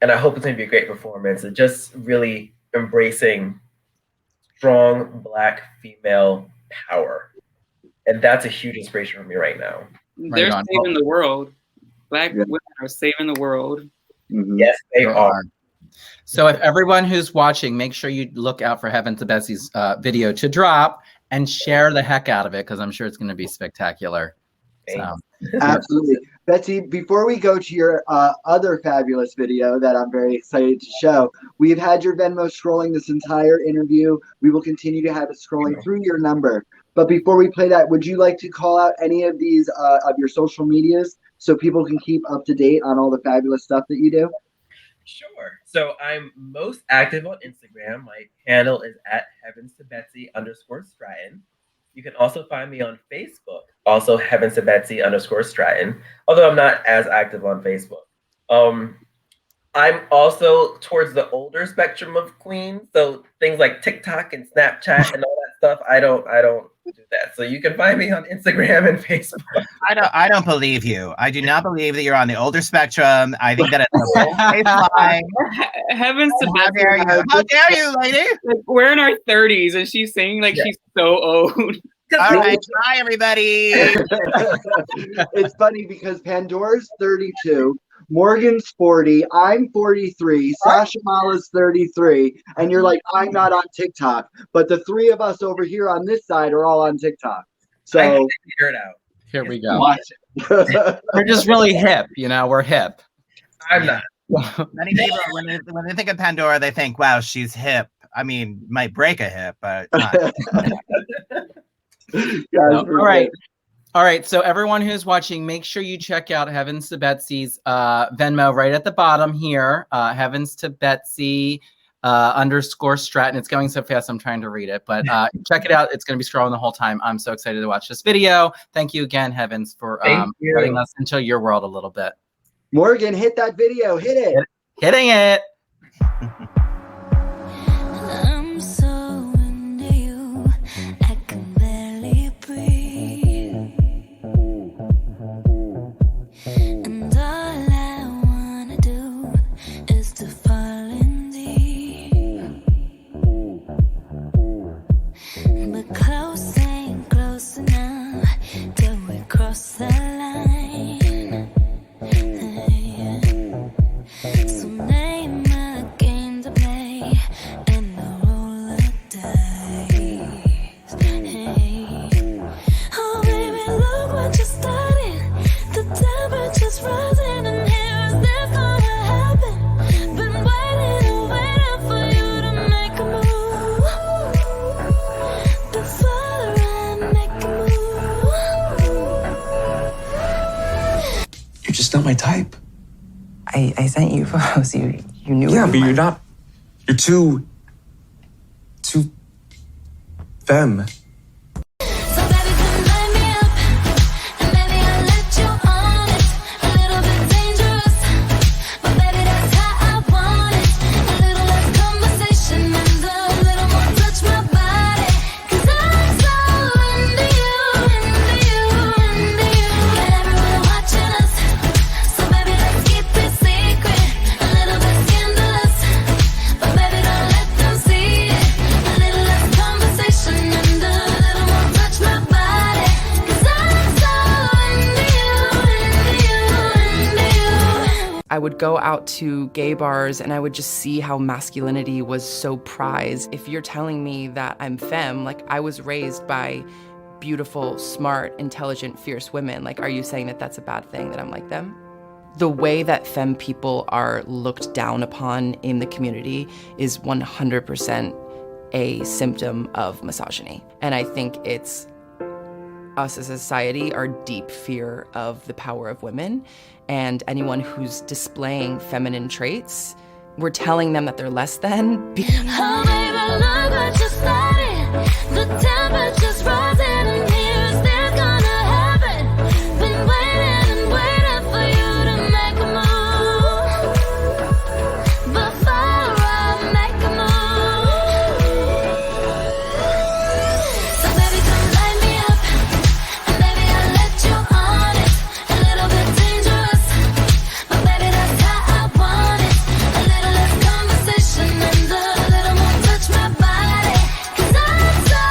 And I hope it's going to be a great performance. And just really embracing strong Black female power. And that's a huge inspiration for me right now. They're saving the world. Black women are saving the world. Yes, they are. So if everyone who's watching, make sure you look out for Heaven to Betsy's video to drop and share the heck out of it, because I'm sure it's going to be spectacular. So. Absolutely. Betsy, before we go to your other fabulous video that I'm very excited to show, we've had your Venmo scrolling this entire interview. We will continue to have it scrolling through your number. But before we play that, would you like to call out any of these of your social medias so people can keep up to date on all the fabulous stuff that you do? Sure. So I'm most active on Instagram. My handle is @HeavensToBetsy_Stratton. You can also find me on Facebook, also HeavensToBetsy_Stratton, although I'm not as active on Facebook. I'm also towards the older spectrum of queens, so things like TikTok and Snapchat and all that stuff, I don't do that. So you can find me on Instagram and Facebook. I don't believe you. I do not believe that you're on the older spectrum. I think that it's a low baseline. Heavens to How Betsy. dare you? How dare you, lady? Like, we're in our 30s and she's saying like she's so old. All right, bye everybody. It's funny because Pandora's 32, Morgan's 40, I'm 43, Sasha Mala's 33, and you're like, I'm not on TikTok. But the three of us over here on this side are all on TikTok. So I figure it out. Here we go. watch it. We're just really hip, you know, we're hip. I'm not. Many people, when they think of Pandora, they think, wow, she's hip. I mean, might break a hip, but not. All right. So everyone who's watching, make sure you check out Heavens to Betsy's Venmo right at the bottom here. Heavens to Betsy _ Stratton. It's going so fast, I'm trying to read it, but check it out. It's going to be scrolling the whole time. I'm so excited to watch this video. Thank you again, Heavens, for letting us into your world a little bit. Morgan, hit that video. Hit it. Hitting it. I'm so into you, I can barely breathe. And all I wanna do is to fall in deep. But close ain't close enough till we cross the line. So name a game to play and a roll of dice. Hey. Oh baby, look what you started. The temperature's rising and here's this gonna happen. Been waiting and waiting for you to make a move. Before I make a move. You're just not my type. I sent you photos. You knew. Yeah, but you're not. You're too femme. So baby, come light me up, and maybe I'll let you on it. A little bit dangerous, but baby, that's how I want it. A little less conversation and a little more touch my body. 'Cause I'm so into you, into you, into you. Got everyone watching us, so baby, let's keep it secret. A little bit scandalous, but baby, don't let them see it. A little less conversation and a little more touch my body. 'Cause I'm so into you, into you, into you. I would go out to gay bars and I would just see how masculinity was so prized. If you're telling me that I'm femme, like I was raised by beautiful, smart, intelligent, fierce women, like are you saying that that's a bad thing, that I'm like them? The way that femme people are looked down upon in the community is 100% a symptom of misogyny. And I think it's us as a society, our deep fear of the power of women, and anyone who's displaying feminine traits, we're telling them that they're less than. Oh baby, look what you started. The temperature's rising and here's this gonna happen. Been waiting and waiting for you to make a move. Before I make a move. So baby, come light me up, and baby, I'll let you on it. A little bit dangerous, but baby, that's how I want it. A little less conversation and a little more touch my body. 'Cause I'm so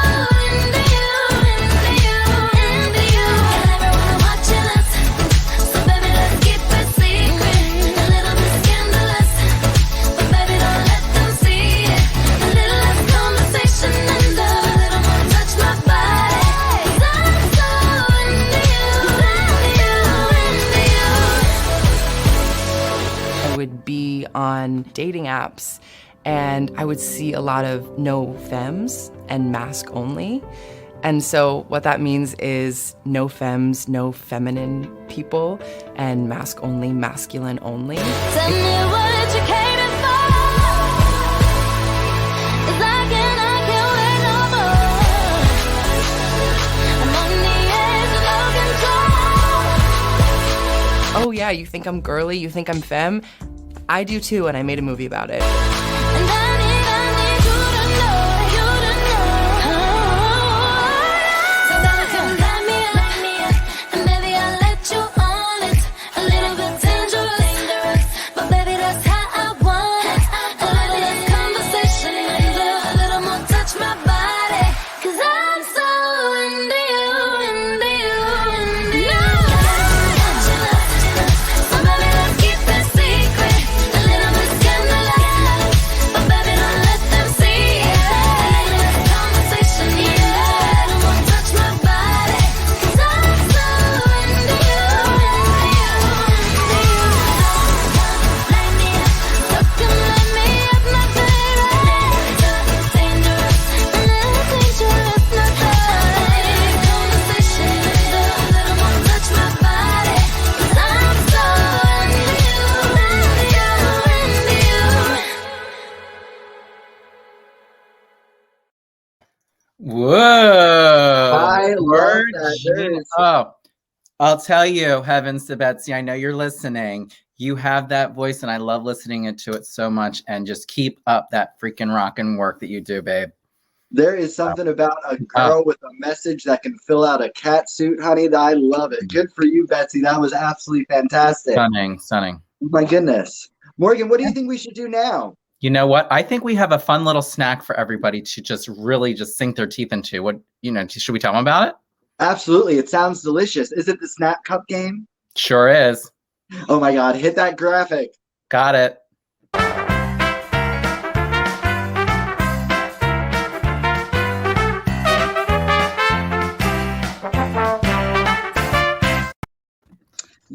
into you, into you, into you. Got everyone watching us, so baby, let's keep it secret. A little bit scandalous, but baby, don't let them see it. A little less conversation and a little more touch my body. 'Cause I'm so into you, into you, into you. I would be on dating apps and I would see a lot of no femmes and mask only. And so what that means is no femmes, no feminine people, and mask only, masculine only. Tell me what you came for. 'Cause I can't wait no more. I'm on the edge of no control. Oh yeah, you think I'm girly, you think I'm femme? I do too, and I made a movie about it. And I need you to know. So baby, come light me up, and baby, I'll let you on it. A little bit dangerous, but baby, that's how I want it. A little less conversation and a little more touch my body. 'Cause I'm so into Oh, I'll tell you, heavens to Betsy, I know you're listening. You have that voice, and I love listening to it so much. And just keep up that freaking rockin' work that you do, babe. There is something about a girl with a message that can fill out a cat suit, honey. That I love it. Good for you, Betsy. That was absolutely fantastic. Stunning. My goodness. Morgan, what do you think we should do now? You know what? I think we have a fun little snack for everybody to just really just sink their teeth into. What, should we tell them about it? Absolutely. It sounds delicious. Is it the Snap Cup game? Sure is. Oh my God. Hit that graphic. Got it.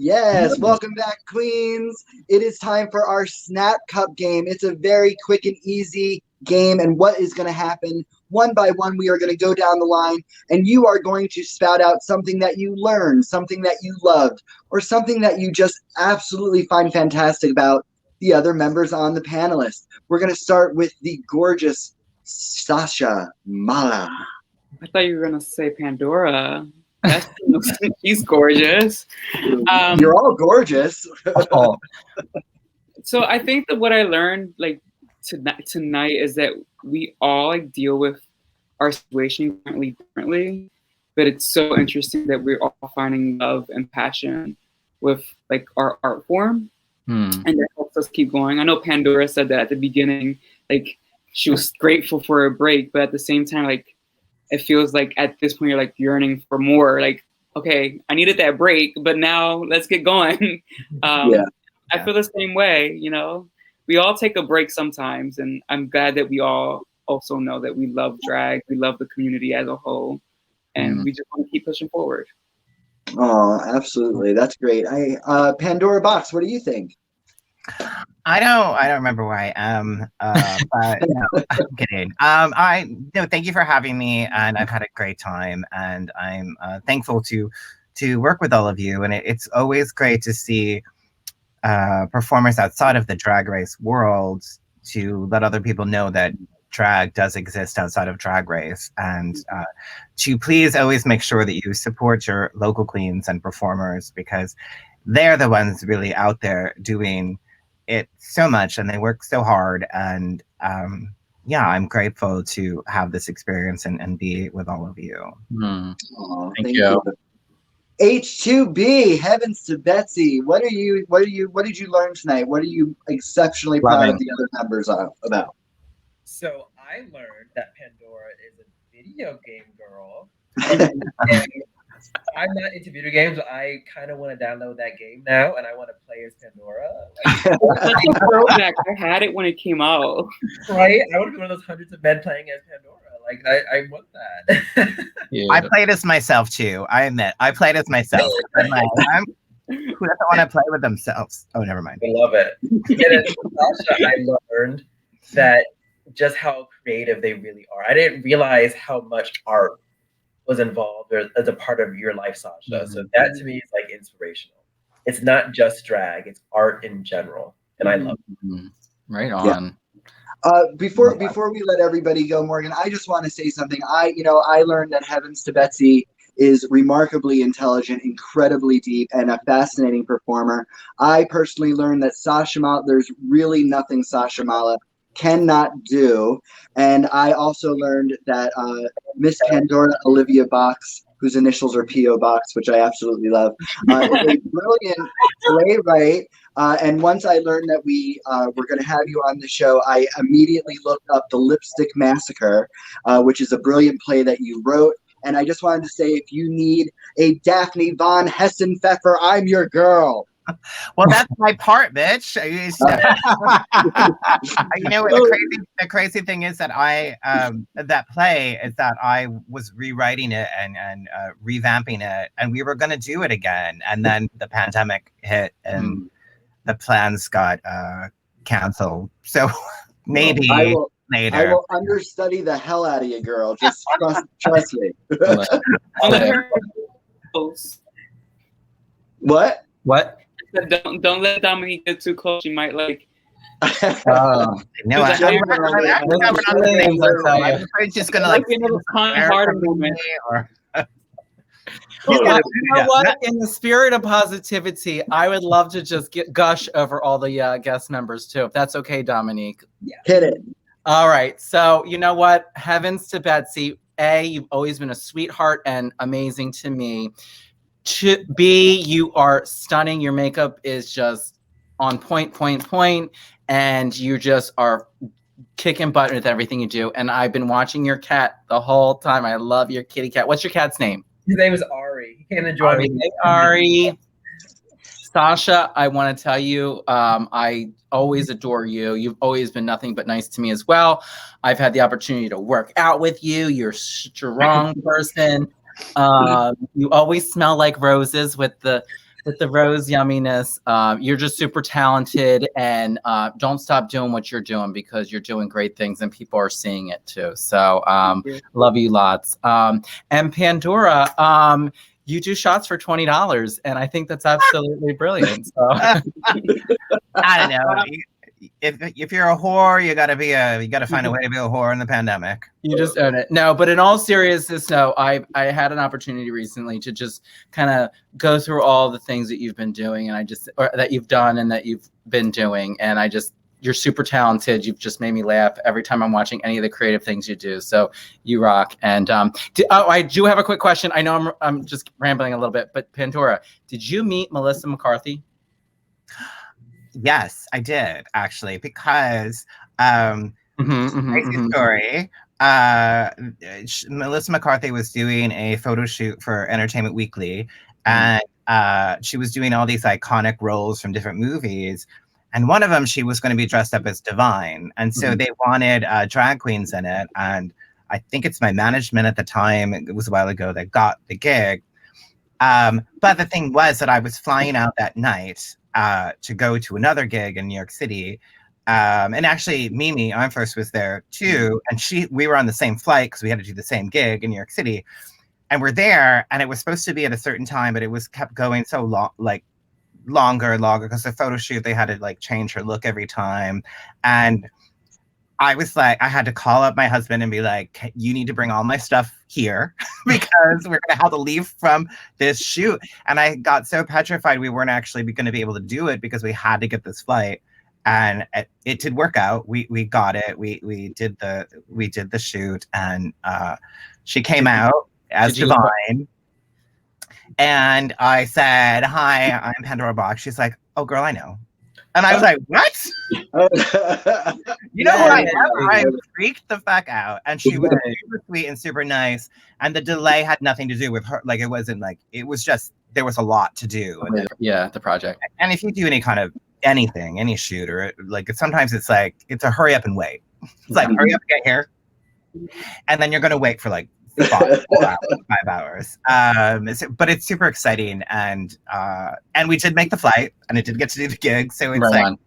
Yes, welcome back, Queens. It is time for our Snap Cup game. It's a very quick and easy game, and what is going to happen, one by one, we are going to go down the line, and you are going to spout out something that you learned, something that you loved, or something that you just absolutely find fantastic about the other members on the panelist. We're going to start with the gorgeous Sasha Mala. I thought you were going to say Pandora. She's gorgeous. You're all gorgeous. So I think that what I learned tonight is that we all deal with our situation currently differently, but it's so interesting that we're all finding love and passion with our art form, and that helps us keep going. I know Pandora said that at the beginning, she was grateful for a break, but at the same time, it feels like at this point you're yearning for more. Okay, I needed that break, but now let's get going. I feel the same way. We all take a break sometimes, and I'm glad that we all also know that we love drag, we love the community as a whole, and we just want to keep pushing forward. Oh, absolutely, that's great. Pandora Box, what do you think? I don't remember where I am, but no, I'm kidding. Thank you for having me, and I've had a great time, and I'm thankful to work with all of you, and it's always great to see performers outside of the Drag Race world to let other people know that drag does exist outside of Drag Race, and to please always make sure that you support your local queens and performers, because they're the ones really out there doing it so much, and they work so hard, and I'm grateful to have this experience and be with all of you. Thank you. H2B, heavens to Betsy. What did you learn tonight? What are you exceptionally proud of the other members about? So I learned that Pandora is a video game girl. I'm not into video games, but I kind of want to download that game now, and I want to play as Pandora. I had it when it came out. Right? I want to be one of those hundreds of men playing as Pandora. I want that. I played as myself too. I admit, I played as myself. Who doesn't want to play with themselves? Oh, never mind. I love it. And Sasha, I learned that just how creative they really are. I didn't realize how much art was involved as a part of your life, Sasha. So that to me is inspirational. It's not just drag; it's art in general, and I love it. Right on. Before we let everybody go, Morgan, I just want to say something. I learned that Heavens to Betsy is remarkably intelligent, incredibly deep, and a fascinating performer. I personally learned that Sasha Mala, there's really nothing Sasha Mala cannot do. And I also learned that Miss Pandora Olivia Box, whose initials are P.O. Box, which I absolutely love, is a brilliant playwright. And once I learned that we were going to have you on the show, I immediately looked up The Lipstick Massacre, which is a brilliant play that you wrote. And I just wanted to say, if you need a Daphne von Hessen-Pfeffer, I'm your girl. Well, that's my part, bitch. The crazy thing is that that play is that I was rewriting it and revamping it, and we were going to do it again, and then the pandemic hit and the plans got canceled. So maybe later. I will understudy the hell out of you, girl. Just trust me. What? Don't let Dominique get too close. She might no, I'm just gonna another kind heart moment. You know what? In the spirit of positivity, I would love to just gush over all the guest members too, if that's okay, Dominique. Hit it. All right. So you know what? Heavens to Betsy. A, you've always been a sweetheart and amazing to me. B, you are stunning. Your makeup is just on point, and you just are kicking butt with everything you do. And I've been watching your cat the whole time. I love your kitty cat. What's your cat's name? His name is Ari. He came to join me. Hey, Ari. Sasha, I want to tell you, I always adore you. You've always been nothing but nice to me as well. I've had the opportunity to work out with you. You're a strong person. You always smell like roses with the rose yumminess. You're just super talented, and don't stop doing what you're doing, because you're doing great things and people are seeing it too. So love you lots. And Pandora, you do shots for $20, and I think that's absolutely brilliant. So I don't know. If you're a whore, you gotta find a way to be a whore in the pandemic. You just own it. No, but in all seriousness, no, I had an opportunity recently to just kind of go through all the things that you've been doing, and that you've done and that you've been doing, and you're super talented. You've just made me laugh every time I'm watching any of the creative things you do. So you rock. And I do have a quick question. I know I'm just rambling a little bit, but Pandora, did you meet Melissa McCarthy? Yes, I did, actually, because crazy story. Melissa McCarthy was doing a photo shoot for Entertainment Weekly, and she was doing all these iconic roles from different movies. And one of them, she was going to be dressed up as Divine. And so they wanted drag queens in it. And I think it's my management at the time, it was a while ago, that got the gig. But the thing was that I was flying out that night to go to another gig in New York City. And actually, Mimi Armfirst was there too. And we were on the same flight because we had to do the same gig in New York City. And we're there, and it was supposed to be at a certain time, but it was kept going so long, like longer and longer, because the photo shoot, they had to like change her look every time. And I was like, I had to call up my husband and be like, you need to bring all my stuff here because we're going to have to leave from this shoot. And I got so petrified we weren't actually going to be able to do it because we had to get this flight. And it did work out. We got it. We did the shoot, and she came out as Divine. And I said, hi, I'm Pandora Box. She's like, oh, girl, I know. And I was like, what? You know who I am? I freaked the fuck out. And she was super sweet and super nice. And the delay had nothing to do with her. Like, it wasn't like, it was just, there was a lot to do. Yeah, the project. And if you do any kind of anything, any shoot, or like, sometimes it's like, it's a hurry up and wait. It's like, hurry up and get here. And then you're going to wait for like 5 hours. But it's super exciting, and we did make the flight, and it did get to do the gig, so it's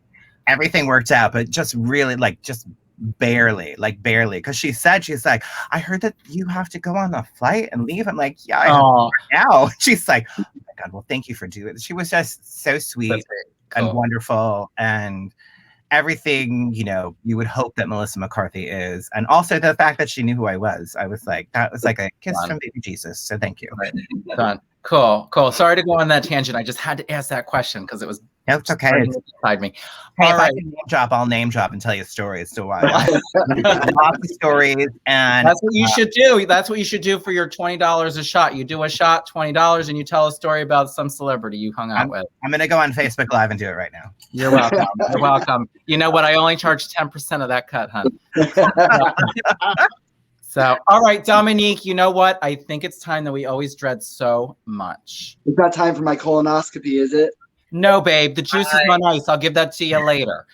everything worked out, but just really just barely, because she's like, I heard that you have to go on the flight and leave. I'm like, yeah, I have to right now. She's like, oh my God, well, thank you for doing it. She was just so sweet and wonderful, and everything, you would hope that Melissa McCarthy is. And also the fact that she knew who I was like, that was like a kiss from baby Jesus. So thank you. Done. Cool. Sorry to go on that tangent. I just had to ask that question because it was it's okay. Inside me. Hey, if I can name drop, I'll name drop and tell you stories. So why? Lots of stories, and that's what you should do. That's what you should do for your $20 a shot. You do a shot, $20, and you tell a story about some celebrity you hung out with. I'm gonna go on Facebook Live and do it right now. You're welcome. You're welcome. You know what? I only charge 10% of that cut, hun. So, all right, Dominique, you know what? I think it's time that we always dread so much. It's not time for my colonoscopy, is it? No, babe. The juice is on ice. I'll give that to you later.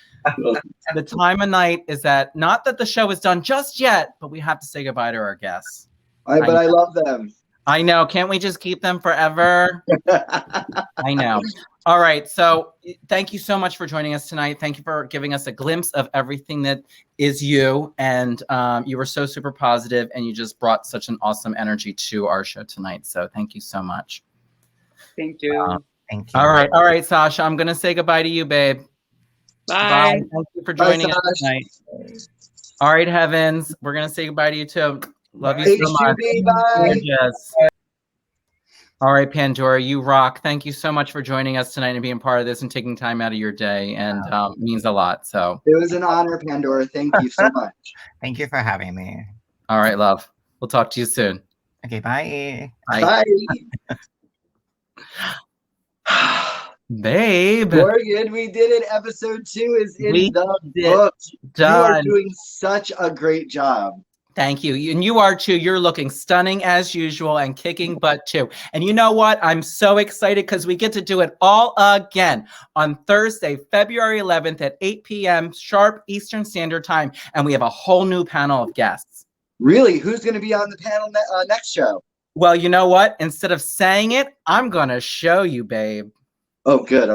The time of night is that, not that the show is done just yet, but we have to say goodbye to our guests. But I love them. I know. Can't we just keep them forever? I know. All right. So thank you so much for joining us tonight. Thank you for giving us a glimpse of everything that is you. And you were so super positive, and you just brought such an awesome energy to our show tonight. So thank you so much. Thank you. Thank you. All right, Sasha. I'm going to say goodbye to you, babe. Bye. Thank you for joining us tonight. All right, Heavens. We're going to say goodbye to you too. Love you so much. Bye. Yes. All right, Pandora, you rock. Thank you so much for joining us tonight and being part of this and taking time out of your day, and means a lot. So it was an honor, Pandora. Thank you so much. Thank you for having me. all right, love. We'll talk to you soon. Okay, bye. Bye. Babe. Morgan, we did it. Episode 2 is in We the did. books. You are Done. doing such a great job. Thank you. And you are too. You're looking stunning as usual and kicking butt too. And you know what? I'm so excited because we get to do it all again on Thursday, February 11th at 8 p.m. sharp Eastern Standard Time. And we have a whole new panel of guests. Really? Who's going to be on the panel next show? Well, you know what? Instead of saying it, I'm going to show you, babe. Oh, good.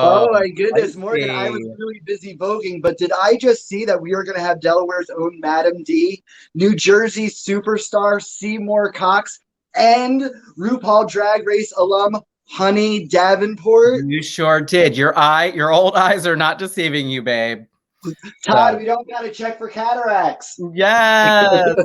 Oh my goodness, Morgan, I was really busy voguing, but did I just see that we are going to have Delaware's own Madam D, New Jersey superstar Seymour Cox, and RuPaul Drag Race alum Honey Davenport? You sure did. Your old eyes are not deceiving you, babe. Todd, we don't got to check for cataracts. Yes.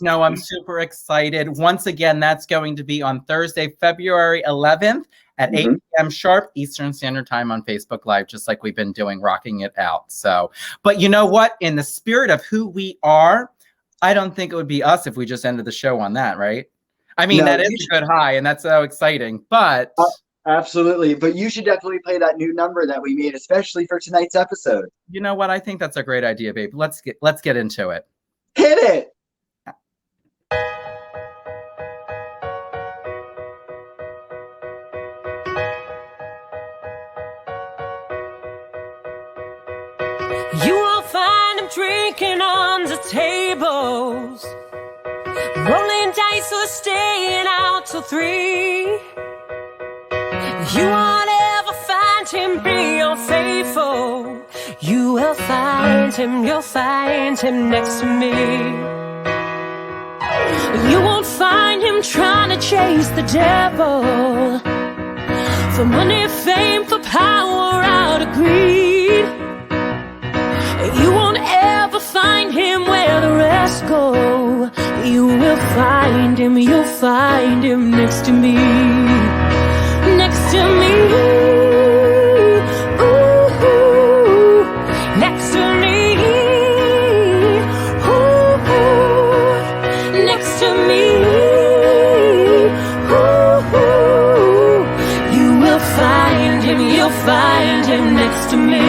No, I'm super excited. Once again, that's going to be on Thursday, February 11th at 8 p.m. sharp Eastern Standard Time on Facebook Live, just like we've been doing, rocking it out. So, but you know what? In the spirit of who we are, I don't think it would be us if we just ended the show on that, right? I mean, that is a good high, and that's so exciting, but... absolutely. But you should definitely play that new number that we made, especially for tonight's episode. You know what? I think that's a great idea, babe. Let's get into it. Hit it. You will find him drinking on the tables, rolling dice or staying out till 3. You won't ever find him being unfaithful. You will find him, you'll find him next to me. You won't find him trying to chase the devil for money, fame, for power, out of greed. You won't ever find him where the rest go. You will find him, you'll find him next to me. Next to me. Ooh, next to me. Ooh, next to me. Ooh, you will find him, you'll find him next to me.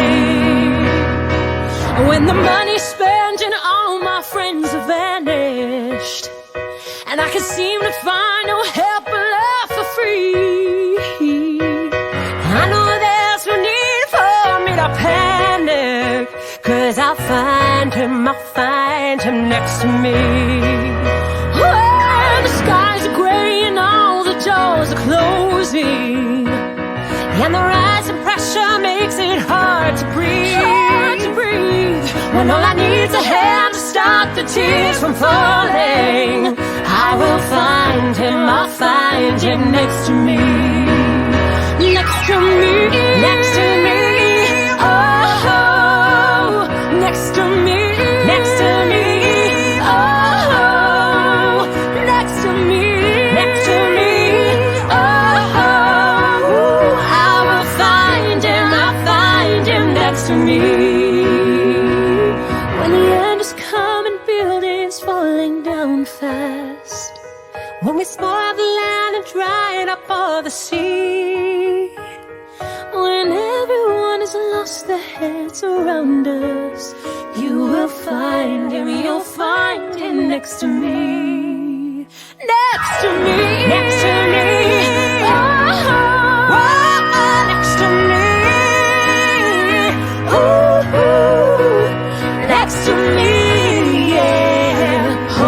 When the money's spent and all my friends have vanished, and I can seem to find no help but love for free, I know there's no need for me to panic, 'cause I'll find him next to me. When the skies are gray and all the doors are closing, and the rising pressure makes it hard to breathe. When all I need's a hand to stop the tears from falling, I will find him, I'll find him next to me. Next to me, next to me, oh, next to me, next to me, oh, next to me, next to me, oh, I will find him, I'll find him next to me. When the end is coming, buildings falling down fast, when we spoil the land and dry up all the sea, when everyone has lost their heads around us, you will find him, you'll find him next to me. Next to me, next to me, oh, oh, next to me, ooh, next to me, yeah, oh,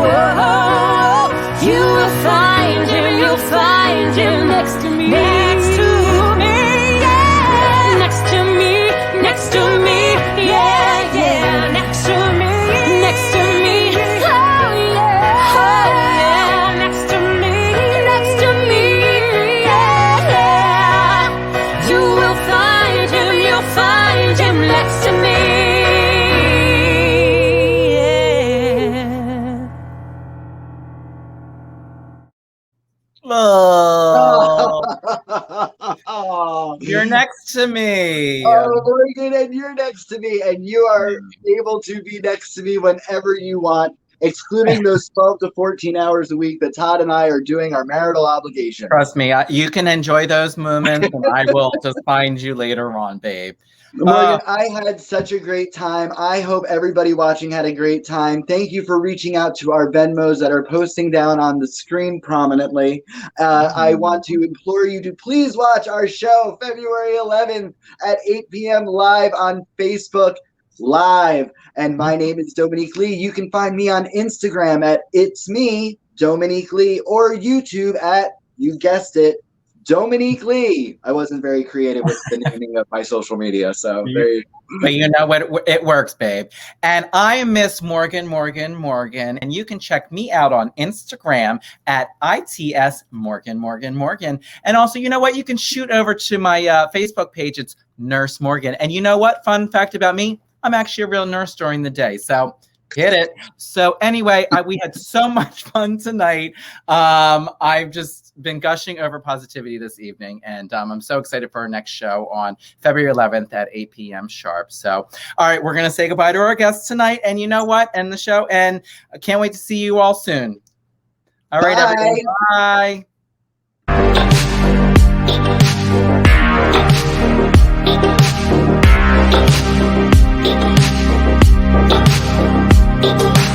oh, oh. You will find him, you'll find him next to me, next to me, yeah, next to me, next to me, yeah, yeah, next to me, next to me. Oh. You're next to me. Oh, Morgan, and you're next to me, and you are able to be next to me whenever you want, excluding those 12 to 14 hours a week that Todd and I are doing our marital obligation. Trust me, you can enjoy those moments, and I will just find you later on, babe. Morgan, I had such a great time. I hope everybody watching had a great time. Thank you for reaching out to our Venmos that are posting down on the screen prominently. I want to implore you to please watch our show February 11th at 8 p.m. live on Facebook Live. And my name is Dominique Lee. You can find me on Instagram at It's Me, Dominique Lee, or YouTube at, you guessed it, Dominique Lee. I wasn't very creative with the naming of my social media, so but you know what? It works, babe. And I am Miss Morgan, and you can check me out on Instagram at ITS Morgan. And also, you know what? You can shoot over to my Facebook page. It's Nurse Morgan. And you know what? Fun fact about me, I'm actually a real nurse during the day. So hit it. So anyway, we had so much fun tonight. I've just been gushing over positivity this evening, and I'm so excited for our next show on February 11th at 8 p.m. sharp. So, all right, we're going to say goodbye to our guests tonight, and you know what? End the show, and I can't wait to see you all soon. All right, everyone. Bye. Thank you.